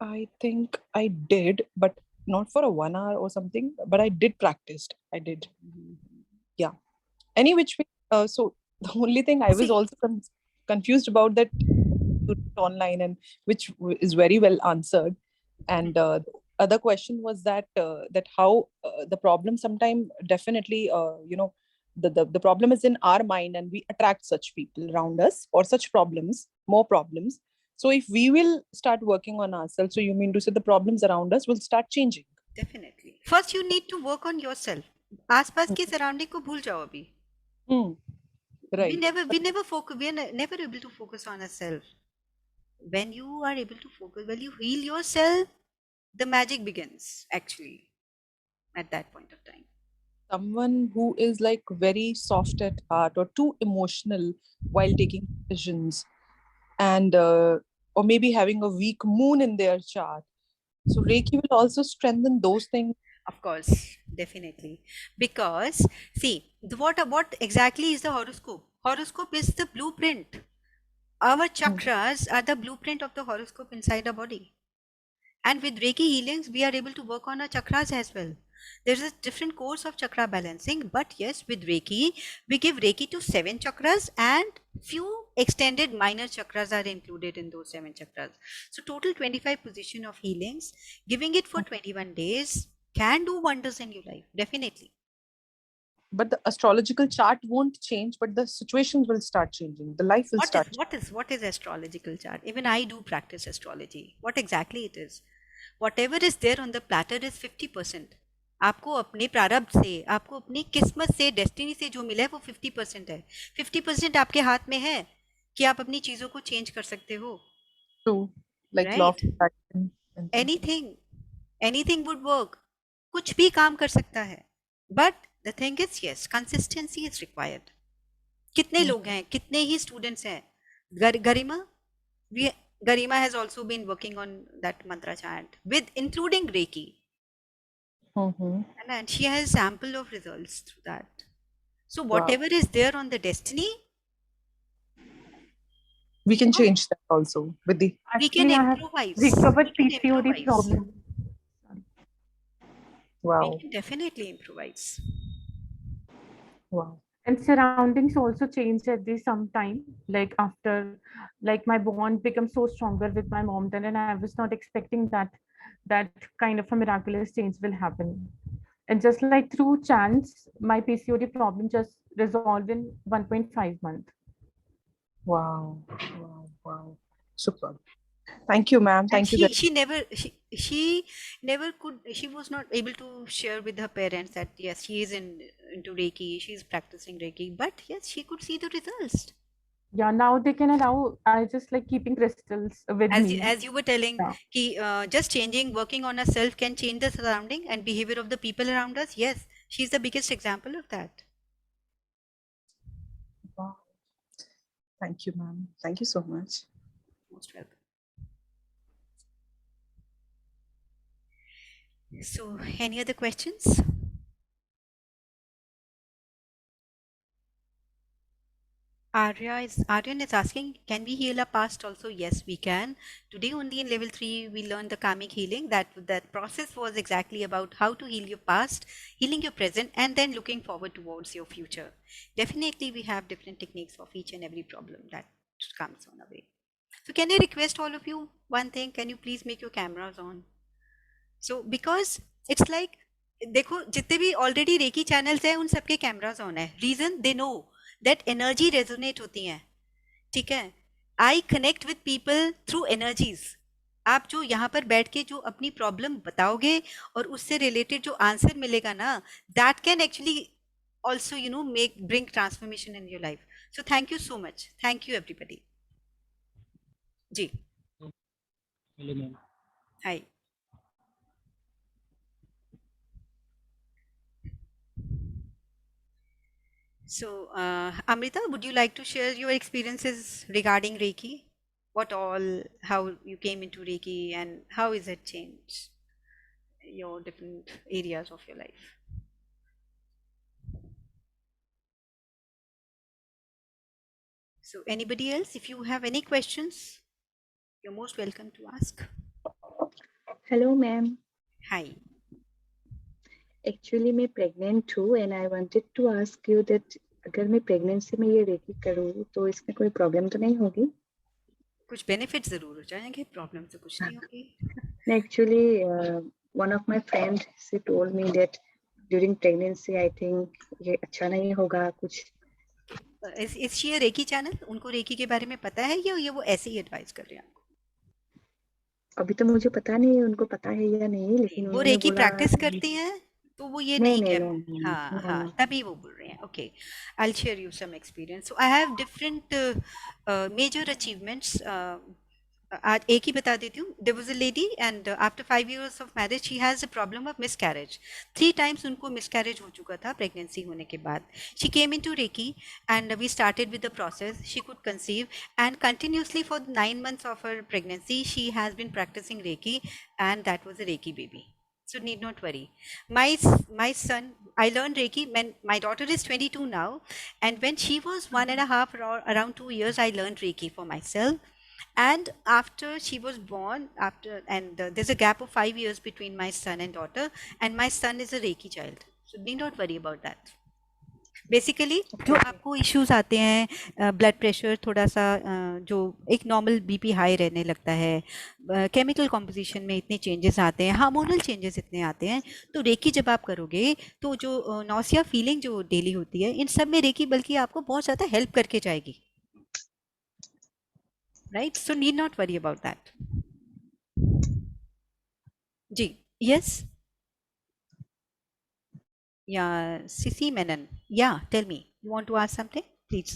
I think I did, but not for a 1 hour or something, but I did practice. I did. Yeah. Any which way. So the only thing I was See, also confused about that online, and which is very well answered. And the other question was that how the problem sometime definitely the problem is in our mind, and we attract such people around us or such problems, more problems. So if we will start working on ourselves, so you mean to say the problems around us will start changing? definitely. First you need to work on yourself. आसपास की surrounding को भूल जाओ अभी. Hmm. We Right. never focus. We are never able to focus on ourselves. When you are able to focus, when you heal yourself, the magic begins actually at that point of time. Someone who is like very soft at heart or too emotional while taking decisions, and or maybe having a weak moon in their chart, so Reiki will also strengthen those things. Of course, definitely. Because see, what exactly is the horoscope? Horoscope is the blueprint. Our chakras are the blueprint of the horoscope inside our body. And with Reiki healings, we are able to work on our chakras as well. There's a different course of chakra balancing, but yes, with Reiki, we give Reiki to 7 chakras, and few extended minor chakras are included in those 7 chakras. So total 25 position of healings, giving it for 21 days can do wonders in your life, definitely. But the astrological chart won't change, but the situations will start changing. The life will start changing. What is astrological chart? Even I do practice astrology. What exactly it is? Whatever is there on the platter is 50%. आपको अपने प्रारब्ध से, आपको अपनी किस्मत से, destiny से जो मिला है वो 50% है. 50% आपके हाथ में है कि आप अपनी चीजों को चेंज कर सकते हो. True. Like law of right? attraction and things. Anything would work. कुछ भी काम कर सकता है. But the thing is yes, consistency is required. कितने लोग हैं, कितने ही स्टूडेंट्स हैं. गरिमा, Garima has also been working on that mantra chant with including Reiki, and she has ample of results through that. So whatever is there on the destiny, We can change that also with the. we can Actually, I have improvise. recovered We can PCOD improvise. problem. Wow. We can definitely improvise. Wow. And surroundings also changed at the some time, like after, like my bond becomes so stronger with my mom then, and I was not expecting that kind of a miraculous change will happen. And just like through chance, my PCOD problem just resolved in 1.5 month. Wow. Wow. Wow. Super. Thank you, ma'am. And Thank you. she never could, she was not able to share with her parents that yes, she is into Reiki, she is practicing Reiki, but yes, she could see the results. Yeah, now they can allow, I just like keeping crystals with me. As you were telling, Yeah. just changing, working on herself can change the surrounding and behavior of the people around us. Yes, she's the biggest example of that. Wow. Thank you, ma'am. Thank you so much. Most welcome. So, any other questions? Aryan is asking, can we heal our past also? Yes, we can. Today only in level 3, we learned the karmic healing. That process was exactly about how to heal your past, healing your present, and then looking forward towards your future. Definitely, we have different techniques of each and every problem that comes on our way. So can I request all of you one thing? Can you please make your cameras on? So because it's like, देखो जितने भी already recce channels हैं उन सबके cameras on है. Reason they know that energy resonate होती हैं. ठीक है. I connect with people through energies. आप जो यहाँ पर बैठ के जो अपनी प्रॉब्लम बताओगे और उससे रिलेटेड जो आंसर मिलेगा ना, that can actually also bring transformation in your life. So thank you so much. Thank you everybody. Ji. Hello ma'am. Hi. So, Amrita, would you like to share your experiences regarding Reiki? How you came into Reiki and how is it changed your different areas of your life? So, anybody else, if you have any questions, you're most welcome to ask. Hello, ma'am. Hi. Actually, मैं pregnant हूँ and I wanted to ask you that अगर मैं pregnancy में ये recce करूँ तो इसमें कोई problem तो नहीं होगी? कुछ benefits जरूर हो जाएंगे, problem तो कुछ नहीं होगी. Actually, one of my friends she told me that during pregnancy I think ये अच्छा नहीं होगा कुछ. Is she a Reiki channel? उनको Reiki के बारे में पता है या ये वो ऐसे ही advise कर रहे हैं आपको? अभी तो मुझे पता नहीं उनको पता है या नहीं, लेकिन वो उन्होंने रेकी बोला प्रैक्टिस करती हैं तो वो ये नहीं कह, हाँ हाँ no. तभी वो बोल रहे हैं. Okay, I will share you some experience. So I have different major achievements. आज एक ही बता देती हूँ. There was a lady and after 5 years of marriage she has a problem of miscarriage. 3 times उनको मिसकैरेज हो चुका था प्रेगनेंसी होने के बाद. She came into reiki and we started with the process. She could conceive and continuously for 9 months of her pregnancy she has been practicing Reiki, and that was a Reiki baby. So need not worry. My son, I learned Reiki when my daughter is 22 now, and when she was 1.5 or around 2 years I learned Reiki for myself. And after she was born, there's a gap of 5 years between my son and daughter, and my son is a Reiki child, so need not worry about that. Basically जो आपको issues आते हैं, blood pressure थोड़ा सा, जो एक normal BP high रहने लगता है, केमिकल कॉम्पोजिशन में इतने चेंजेस आते हैं, हार्मोनल चेंजेस इतने आते हैं, तो रेकी जब आप करोगे तो जो नौसिया फीलिंग जो डेली होती है, इन सब में रेकी बल्कि आपको बहुत ज़्यादा हेल्प करके जाएगी. Right, so need not worry about that. जी, yes. Yeah, Sisi Menon. Yeah, tell me. You want to ask something? Please.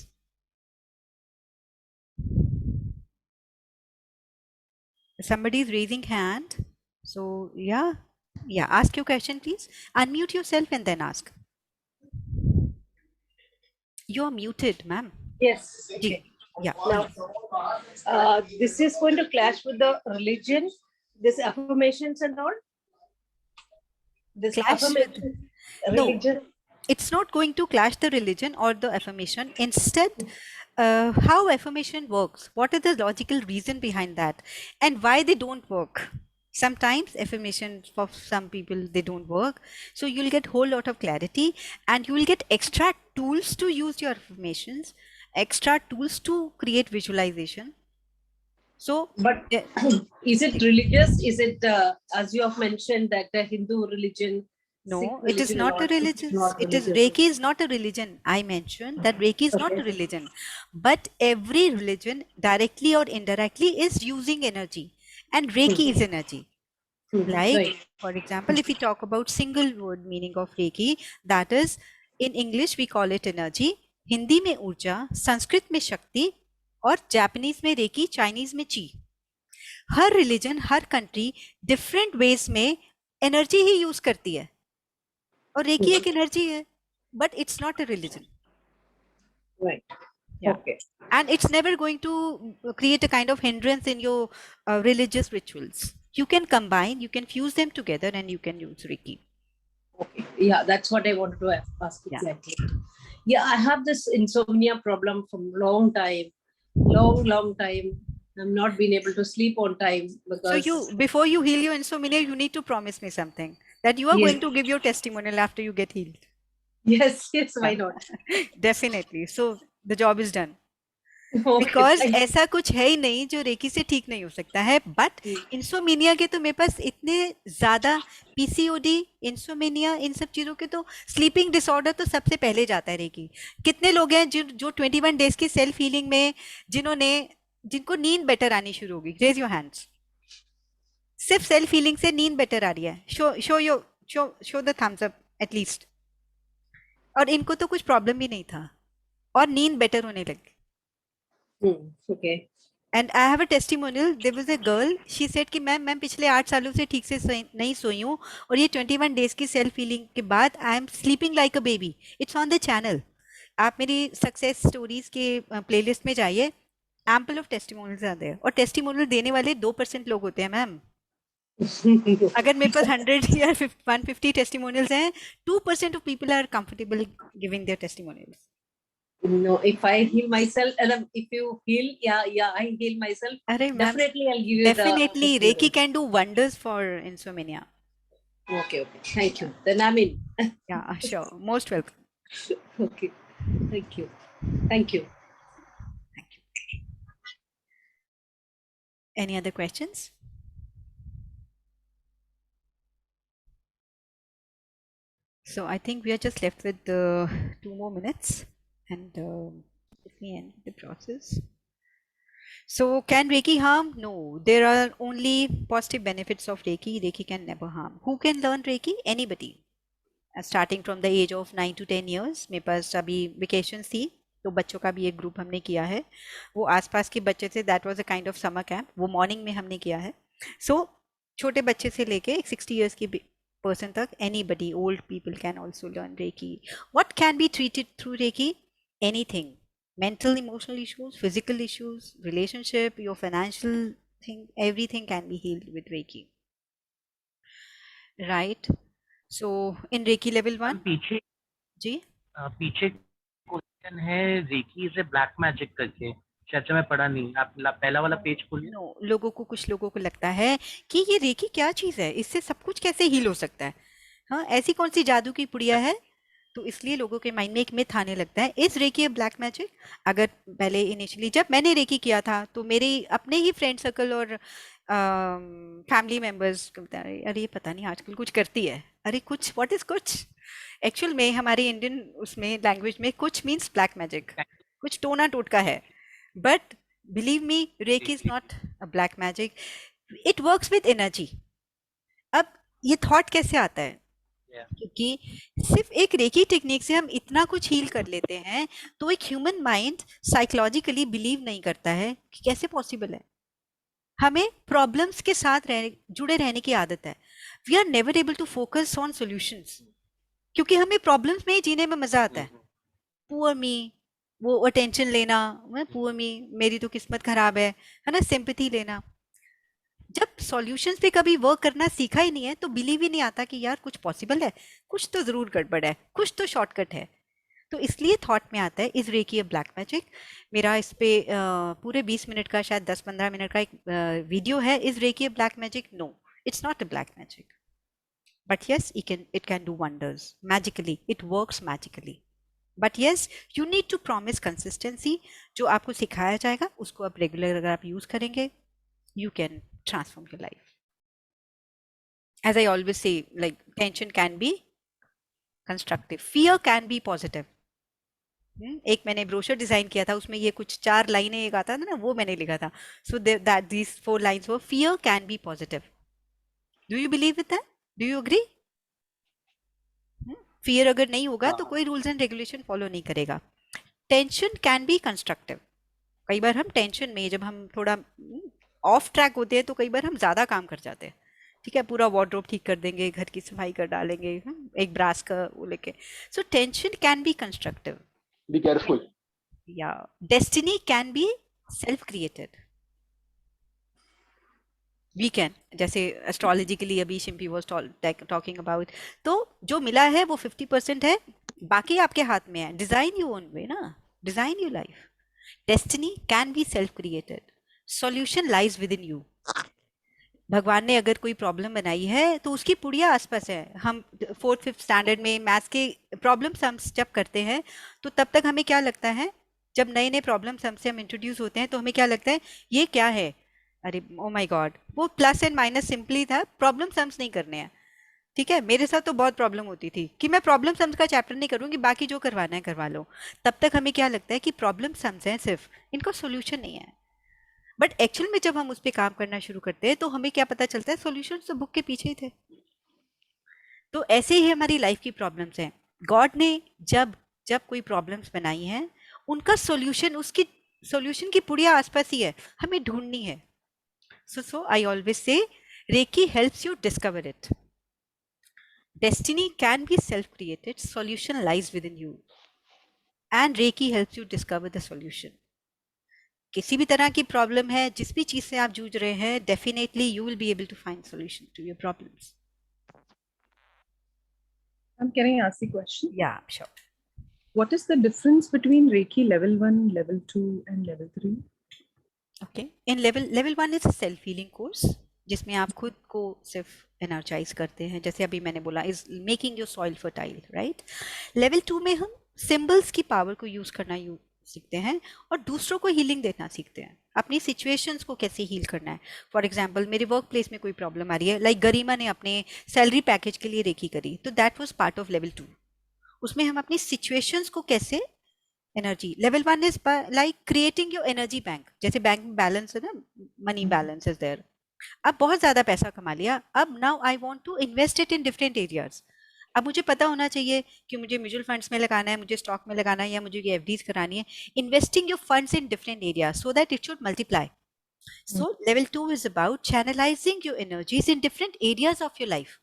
Somebody is raising hand. So, yeah. Yeah, ask your question, please. Unmute yourself and then ask. You're muted, ma'am. Yes. Okay. Yeah. Now, this is going to clash with the religion, this affirmations and all. This Clash affirmation, religion. No, it's not going to clash the religion or the affirmation. Instead, how affirmation works, what is the logical reason behind that, and why they don't work. Sometimes affirmations for some people they don't work, so you'll get whole lot of clarity, and you will get extra tools to use your affirmations, extra tools to create visualization. So, but is it religious? Is it as you have mentioned that the Hindu religion? No, it is not a religion. It is Reiki is not a religion. I mentioned that Reiki is not a religion, but every religion directly or indirectly is using energy, and Reiki is energy. Like, for example, if we talk about single word meaning of Reiki, that is in English we call it energy, Hindi में ऊर्जा, संस्कृत में शक्ति, और Japanese में recce, Chinese में ची. हर religion, हर country different ways में energy ही use करती है, और रेकी एक एनर्जी है, but it's not a religion. Right. Yeah. Okay. And it's never going to create a kind of hindrance in your religious rituals. You can combine, you can fuse them together, and you can use Reiki. Okay. Yeah, that's what I wanted to ask exactly. Yeah, I have this insomnia problem from long time. Long time. I'm not been able to sleep on time because. So before you heal your insomnia, you need to promise me something, that you are going to give your testimonial after you get healed. Yes, why not? Definitely. So the job is done. Okay, because thank ऐसा कुछ है ही नहीं जो recce से ठीक नहीं हो सकता है. But you. इंसोमिनिया के तो मेरे पास इतने ज्यादा, पीसीओडी, इंसोमिनिया, इन सब चीजों के तो, स्लीपिंग डिसऑर्डर तो सबसे पहले जाता है रेकी. कितने लोग हैं जो 21 डेज की सेल्फ हीलिंग में जिनको नींद बेटर आनी शुरू होगी? Raise your hands. सिर्फ सेल्फ हीलिंग से नींद बेटर आ रही है. Show the thumbs up at least. और इनको तो कुछ प्रॉब्लम भी नहीं था और नींद बेटर होने लगी. Okay. And I have a testimonial. There was a girl, she said कि मैम पिछले 8 सालों से ठीक से नहीं सोई हूँ, और ये 21 डेज की सेल्फ हीलिंग के बाद I am sleeping like a baby. It's on the channel. आप मेरी सक्सेस स्टोरीज के प्लेलिस्ट में जाइए. Ample of testimonials are there. और टेस्टिमोनियल देने वाले 2% लोग होते हैं मैम. अगर मेरे पास 100 या 150 टेस्टिमोनियल्स हैं, 2% of people are comfortable giving their testimonials. No, if I heal myself, and if you heal, I heal myself. अरे ma'am, Definitely, I'll give you definitely the. Reiki can do wonders for insomnia. Okay. Thank you. Then I'm in. Yeah, sure. Most welcome. Okay. Thank you. Thank you. Any other questions? So I think we are just left with 2 more minutes, and let me end the process. So can Reiki harm? No, there are only positive benefits of Reiki. Reiki can never harm. Who can learn Reiki? Anybody. Starting from the age of 9 to 10 years. मेरे पास अभी vacation थी, तो बच्चों का भी एक group हमने किया है. वो आसपास के बच्चे थे. That was a kind of summer camp. वो मॉर्निंग में हमने किया है. सो छोटे बच्चे से लेके 60 इयर्स की person tak, anybody, old people can also learn Reiki. What can be treated through Reiki? Anything. Mental, emotional issues, physical issues, relationship, your financial thing, everything can be healed with Reiki. Right? So in Reiki level 1, पीछे जी पीछे question है recce से black magic करके, शायद मैं पढ़ा नहीं. आप पहला वाला पेज खोलिए. नो, कुछ लोगों को लगता है कि ये रेकी क्या चीज़ है, इससे सब कुछ कैसे हील हो सकता है. हाँ, ऐसी कौन सी जादू की पुड़िया है? तो इसलिए लोगों के माइंड में एक मिथ आने लगता है. Is reiki a black magic? अगर पहले इनिशियली जब मैंने रेकी किया था, तो मेरे अपने ही फ्रेंड सर्कल और फैमिली मेंबर्स को बता रहे, अरे ये पता नहीं आजकल कुछ करती है. अरे कुछ, व्हाट इज कुछ? एक्चुअल में हमारे इंडियन उसमें लैंग्वेज में कुछ मीन्स ब्लैक मैजिक, कुछ टोना टोटका है. But believe me, reiki is not a black magic. It works with energy. अब ये थॉट कैसे आता है? क्योंकि सिर्फ एक रेकी टेक्निक से हम इतना कुछ हील कर लेते हैं, तो एक ह्यूमन माइंड साइकोलॉजिकली बिलीव नहीं करता है कि कैसे पॉसिबल है. हमें प्रॉब्लम्स के साथ जुड़े रहने की आदत है. We are never able to focus on solutions, क्योंकि हमें प्रॉब्लम्स में ही जीने में मजा आता है. पुअर मी, वो अटेंशन लेना, पुअर मी, मेरी तो किस्मत खराब है ना, सिंपैथी लेना. जब सॉल्यूशंस पे कभी वर्क करना सीखा ही नहीं है, तो बिलीव ही नहीं आता कि यार कुछ पॉसिबल है, कुछ तो जरूर गड़बड़ है, कुछ तो शॉर्टकट है. तो इसलिए थॉट में आता है, is reiki a black magic? मेरा इस पे पूरे 20 मिनट का, शायद 10-15 मिनट का एक वीडियो है. Is reiki a black magic? No, it's not a black magic. But yes, it can do wonders magically. It works magically. But yes, you need to promise consistency. जो आपको सिखाया जाएगा उसको आप रेगुलर अगर आप यूज करेंगे, you can transform your life. As I always say, like tension can be constructive, fear can be positive. एक मैंने ब्रोशर डिजाइन किया था, उसमें ये कुछ 4 लाइनें एक आता था ना, वो मैंने लिखा था. So that these 4 lines were, fear can be positive. Do you believe with that? Do you agree? Fear अगर नहीं होगा तो कोई रूल्स एंड रेगुलेशन फॉलो नहीं करेगा. Tension can be constructive. कई बार हम टेंशन में, जब हम थोड़ा ऑफ ट्रैक होते हैं, तो कई बार हम ज्यादा काम कर जाते हैं. ठीक है, पूरा वार्डरोब ठीक कर देंगे, घर की सफाई कर डालेंगे, एक ब्रास का वो लेके. So tension can be constructive. Be careful. या destiny can be self created. We can, जैसे एस्ट्रोलॉजिकली अभी शिम्पी वाज टॉकिंग अबाउट, तो जो मिला है वो 50% है, बाकी आपके हाथ में है. डिजाइन योर ओन वे ना, design your life. Destiny can be self created. Solution lies with in you. भगवान ने अगर कोई प्रॉब्लम बनाई है तो उसकी पुड़िया आसपास है. हम 4th 5th स्टैंडर्ड में मैथ्स के प्रॉब्लम्स हम जब करते हैं, तो तब तक हमें क्या लगता है जब नए नए प्रॉब्लम्स हमसे हम इंट्रोड्यूस होते हैं तो हमें क्या लगता है ये क्या है, अरे ओ माय गॉड, वो प्लस एंड माइनस सिंपली था, प्रॉब्लम सम्स नहीं करने हैं। ठीक है, मेरे साथ तो बहुत प्रॉब्लम होती थी कि मैं प्रॉब्लम सम्स का चैप्टर नहीं करूंगी, बाकी जो करवाना है करवा लो। तब तक हमें क्या लगता है कि प्रॉब्लम सम्स हैं सिर्फ, इनको सोल्यूशन नहीं है। बट एक्चुअल में जब हम उस पर काम करना शुरू करते हैं तो हमें क्या पता चलता है, सोल्यूशन तो बुक के पीछे ही थे। तो ऐसे ही हमारी लाइफ की प्रॉब्लम्स हैं। गॉड ने जब जब कोई प्रॉब्लम्स बनाई हैं, उनका सॉल्यूशन, उसकी सॉल्यूशन की पुड़िया आसपास ही है, हमें ढूंढनी है। So I always say Reiki helps you discover it. Destiny can be self-created, solution lies within you, and Reiki helps you discover the solution. किसी भी तरह की प्रॉब्लम है, जिस भी चीज से आप जूझ रहे हैं, definitely you will be able to find solution to your problems. Can I ask the question? Yeah, sure. What is the difference between Reiki level 1, level 2, and level 3? Okay. In level 1 is a self healing course, जिसमें आप खुद को सिर्फ energise करते हैं, जैसे अभी मैंने बोला, is making your soil fertile, right. Level 2 में हम सिंबल्स की पावर को यूज करना सीखते हैं और दूसरों को हीलिंग देना सीखते हैं, अपनी सिचुएशंस को कैसे हील करना है। फॉर एग्जांपल, मेरे वर्क प्लेस में कोई प्रॉब्लम आ रही है, लाइक गरिमा ने अपने सैलरी पैकेज के लिए रेकी करी, तो that was part of level 2। उसमें हम अपनी सिचुएशंस को कैसे energy, level 1 is like creating your energy bank, जैसे बैंक में बैलेंस है ना, मनी बैलेंस इज देयर। अब बहुत ज्यादा पैसा कमा लिया, अब now I want to invest it in different areas. अब मुझे पता होना चाहिए कि मुझे म्यूचुअल फंड्स में लगाना है, मुझे स्टॉक में लगाना है, या मुझे ये एफडीज करानी है। Investing your funds in different areas so that it should multiply. So level 2 is about channelizing your energies in different areas of your life.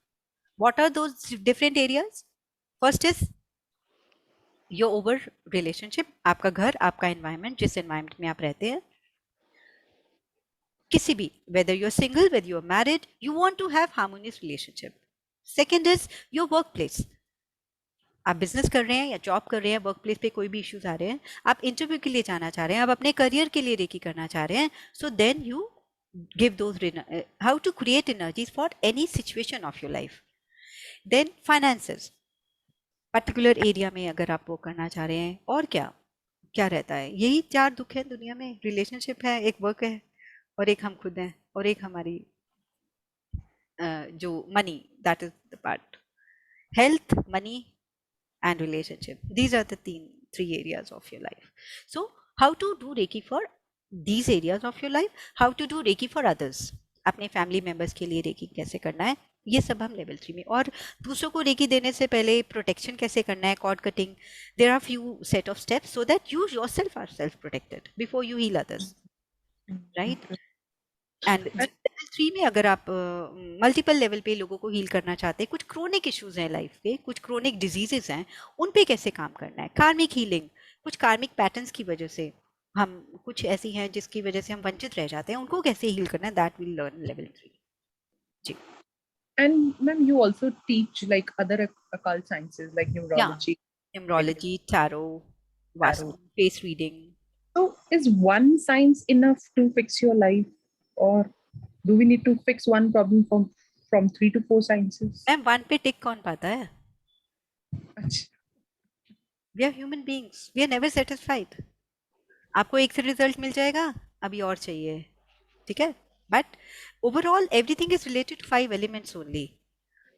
What are those different areas? First is your over relationship, आपका घर, आपका environment, जिस environment में आप रहते हैं, किसी भी, whether you're single, whether you're married, you want to have harmonious relationship. Second is your workplace. आप बिजनेस कर रहे हैं या जॉब कर रहे हैं, वर्क प्लेस पे कोई भी इश्यूज आ रहे हैं, आप इंटरव्यू के लिए जाना चाह रहे हैं, आप अपने करियर के लिए रेकी करना चाह रहे हैं, so then you give those how to create energies for any situation of your life. Then finances, particular area में अगर आप वो करना चाह रहे हैं, और क्या क्या रहता है, यही 4 दुख है दुनिया में, रिलेशनशिप है, एक वर्क है, और एक हम खुद हैं, और एक हमारी जो money, that is the part, health, money and relationship, these are the 3 areas of your life. So how to do reiki for these areas of your life, how to do reiki for others, अपने family members के लिए recce कैसे करना है, ये सब हम level 3 में। और दूसरों को रेकी देने से पहले प्रोटेक्शन कैसे करना है, cord cutting, there are few set of steps so that you yourself are self protected before you heal others, right. And level 3 में अगर आप मल्टीपल लेवल पे लोगों को हील करना चाहते हैं, कुछ क्रोनिक इश्यूज हैं लाइफ के, कुछ क्रोनिक डिजीजेस हैं, उन पे कैसे काम करना है, कार्मिक हीलिंग, कुछ कार्मिक पैटर्न्स की वजह से हम, कुछ ऐसी हैं जिसकी वजह से हम वंचित रह जाते हैं, उनको कैसे हील करना है, दैट विल लर्न लेवल 3 जी। And ma'am, you also teach like other occult sciences like numerology. Yeah. Numerology, tarot, vastu, face reading. So is one science enough to fix your life, or do we need to fix one problem from 3 to 4 sciences? Ma'am, 1 पे टिक कौन पाता है? We are human beings. We are never satisfied. आपको एक से result मिल जाएगा, अभी और चाहिए, ठीक है। But overall everything is related to 5 elements only.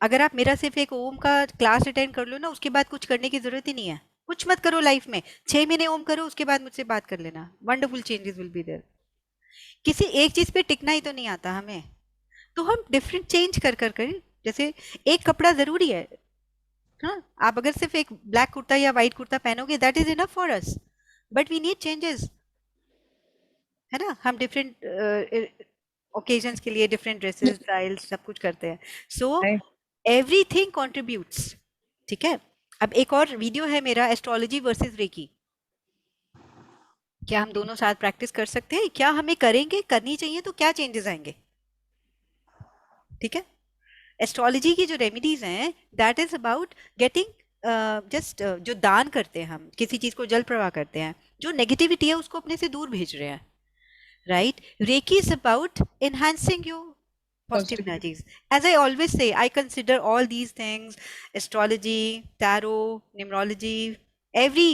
अगर आप मेरा सिर्फ एक ओम का क्लास अटेंड कर लो ना, उसके बाद कुछ करने की जरूरत ही नहीं है, कुछ मत करो लाइफ में, 6 महीने ओम करो, उसके बाद मुझसे बात कर लेना, wonderful changes will be there. किसी एक चीज पे टिकना ही तो नहीं आता हमें, तो हम डिफरेंट चेंज कर कर कर, जैसे एक कपड़ा जरूरी है, हाँ, आप अगर सिर्फ एक ब्लैक कुर्ता या व्हाइट कुर्ता पहनोगे, that is enough for us, but we need changes, है ना। हम डिफरेंट ओकेजन्स के लिए डिफरेंट ड्रेसेस, स्टाइल्स, सब कुछ करते हैं, सो एवरीथिंग कंट्रीब्यूट्स, ठीक है। अब एक और वीडियो है मेरा, एस्ट्रोलॉजी वर्सेस रेकी, क्या हम दोनों साथ प्रैक्टिस कर सकते हैं? क्या हमें करेंगे, करनी चाहिए, तो क्या चेंजेस आएंगे, ठीक है। एस्ट्रोलॉजी की जो रेमेडीज हैं, that is about getting just, जो दान करते हैं हम, किसी चीज को जल प्रवाह करते हैं, जो नेगेटिविटी है उसको अपने से दूर भेज रहे हैं, right. Reiki is about enhancing your positive energies. As I always say, I consider all these things, astrology, tarot, numerology, every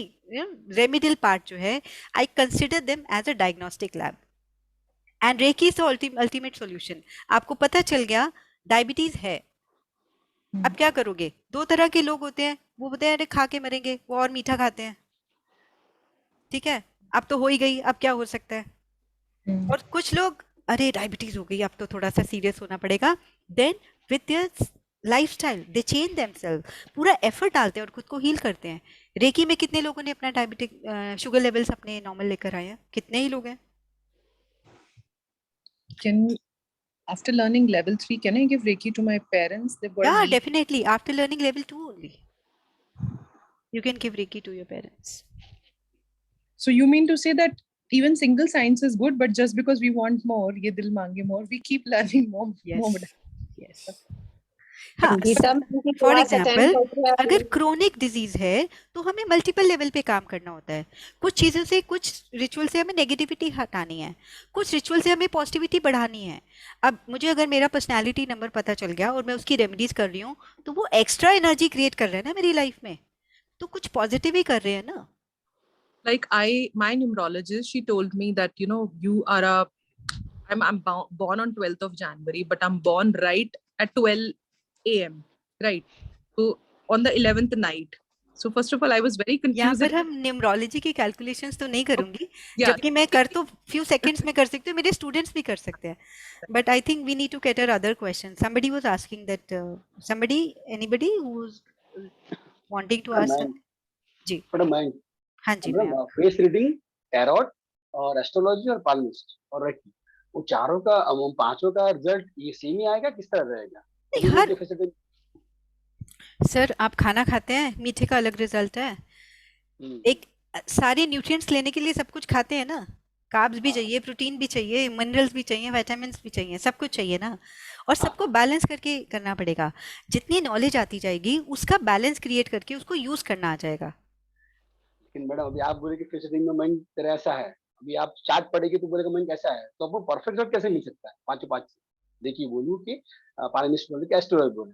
remedial part जो है, I consider them as a diagnostic lab. And Reiki is the ultimate solution. आपको पता चल गया diabetes है, अब क्या करोगे? 2 तरह के लोग होते हैं, वो बोलते हैं अरे खा के मरेंगे, वो और मीठा खाते हैं, ठीक है, अब तो हो ही गई, अब क्या हो सकता है? और कुछ लोग अरे डायबिटीज हो गई, अब तो थोड़ा सा सीरियस होना पड़ेगा, then with their lifestyle they change themselves, पूरा एफर्ट डालते हैं और खुद को हील करते हैं. रेकी में कितने लोगों ने अपना डायबिटिक शुगर लेवल्स अपने नॉर्मल लेकर आए हैं? कितने ही लोग हैं? Can after learning level 3, can I give Reiki to my parents? They were Yeah, definitely. After learning level 2 only, you can give Reiki to your parents. So you mean to say that even single science is good, but just because we want more, ye dil mange more, we keep learning more. Yes. more. Yes. हाँ, for example अगर chronic disease है तो हमें multiple level पे काम करना होता है. कुछ चीज़ों से, कुछ रिचुअल से हमें नेगेटिविटी हटानी है, कुछ रिचुअल से हमें पॉजिटिविटी बढ़ानी है. अब मुझे अगर मेरा पर्सनालिटी नंबर पता चल गया और मैं उसकी रेमेडीज कर रही हूँ, तो वो एक्स्ट्रा एनर्जी क्रिएट कर रहे हैं ना मेरी लाइफ में, तो कुछ पॉजिटिव ही कर रहे हैं ना. Like my numerologist, she told me that, you know, I'm born on 12th of January, but I'm born right at 12 a.m. right? So on the 11th night. So first of all, I was very confused. यहाँ पर हम numerology की calculations तो नहीं करूंगी, जबकि मैं कर तो फ्यू सेकंड्स में कर सकती हूँ, मेरे स्टूडेंट्स भी कर सकते हैं. But I think we need to cater other question. Somebody was asking that, somebody, anybody who is wanting to ask. जी हाँ जी. मैं फेस रीडिंग, टैरोट और एस्ट्रोलॉजी और पाल्मिस्ट और रेकी, वो चारों का, पांचों का रिजल्ट ये सेम ही आएगा, किस तरह रहेगा? हर सर आप खाना खाते हैं, मीठे का अलग रिजल्ट है. एक सारे न्यूट्रिएंट्स लेने के लिए सब कुछ खाते हैं ना, कार्ब्स भी चाहिए, प्रोटीन भी चाहिए, मिनरल्स भी चाहिए, विटामिन्स भी चाहिए, सब कुछ चाहिए ना, और सबको बैलेंस करके करना पड़ेगा. जितनी नॉलेज आती जाएगी उसका बैलेंस क्रिएट करके उसको यूज करना आ जाएगा. लेकिन मैडम अभी आप बोले कि फेस रीडिंग में माइंड तेरा ऐसा है, अभी आप चार्ट पढ़ेगी तो बोलेगा माइंड कैसा है, तो आपको परफेक्ट रिजल्ट कैसे मिल सकता है? पांचों पांच देखिए, बोलूँ कि पाल्मिस्ट बोले कि एस्ट्रोलॉजी बोले.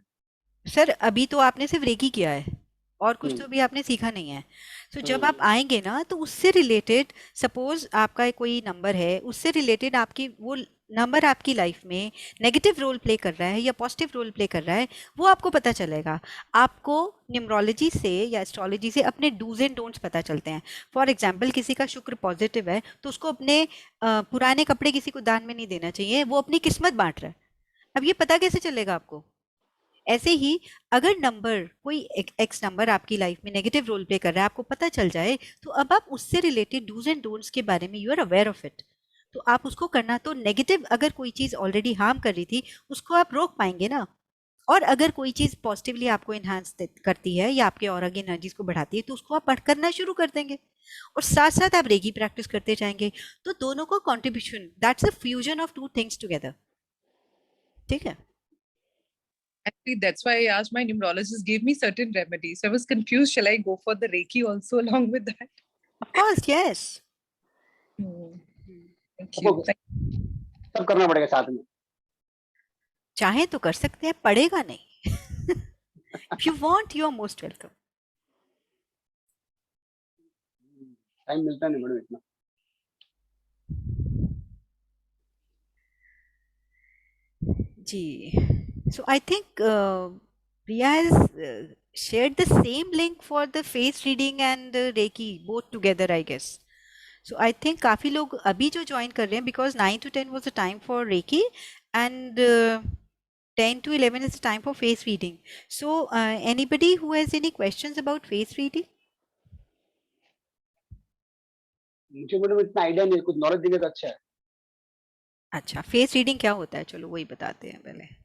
सर अभी तो आपने सिर्फ रेकी किया है और कुछ तो भी आपने सीखा नहीं है. तो जब आप आएंगे ना, तो उससे रिलेटेड, सपोज आपका कोई नंबर है, उससे रिलेटेड आपकी वो नंबर आपकी लाइफ में नेगेटिव रोल प्ले कर रहा है या पॉजिटिव रोल प्ले कर रहा है, वो आपको पता चलेगा. आपको न्यूमरोलॉजी से या एस्ट्रोलॉजी से अपने डूज एंड डोंट्स पता चलते हैं. फॉर एग्जाम्पल किसी का शुक्र पॉजिटिव है तो उसको अपने पुराने कपड़े किसी को दान में नहीं देना चाहिए, वो अपनी किस्मत बांट रहा है. अब ये पता कैसे चलेगा आपको? ऐसे ही अगर नंबर, कोई एक्स नंबर आपकी लाइफ में नेगेटिव रोल प्ले कर रहा है, आपको पता चल जाए, तो अब आप उससे रिलेटेड डूज एंड डोंट्स के बारे में you are aware of it, तो आप उसको करना. तो नेगेटिव अगर कोई चीज ऑलरेडी हार्म कर रही थी उसको आप रोक पाएंगे ना, और अगर कोई चीज पॉजिटिवली आपको एनहांस करती है या आपके और आगे एनर्जीज को बढ़ाती है, तो उसको आप करना शुरू कर देंगे, और साथ साथ आप रेगी प्रैक्टिस करते जाएंगे. तो दोनों को contribution, that's a fusion of two things together. ठीक है. Actually, that's why I asked my numerologist, gave me certain remedies. I was confused. Shall I go for the Reiki also along with that? Of course, yes. Thank you. सब करना पड़ेगा साथ में. चाहे तो कर सकते हैं, पड़ेगा नहीं. If you want, you are most welcome. Time मिलता नहीं मैडम इतना. जी. So I think Priya has shared the same link for the face reading and Reiki both together, I guess. So I think काफी लोग अभी जो join कर रहे हैं, because 9 to 10 was the time for Reiki and 10 to 11 is the time for face reading. So anybody who has any questions about face reading? मुझे madam इतना idea नहीं, कुछ नॉलेज देंगे तो अच्छा है. अच्छा, फेस रीडिंग क्या होता है? चलो वही बताते हैं पहले.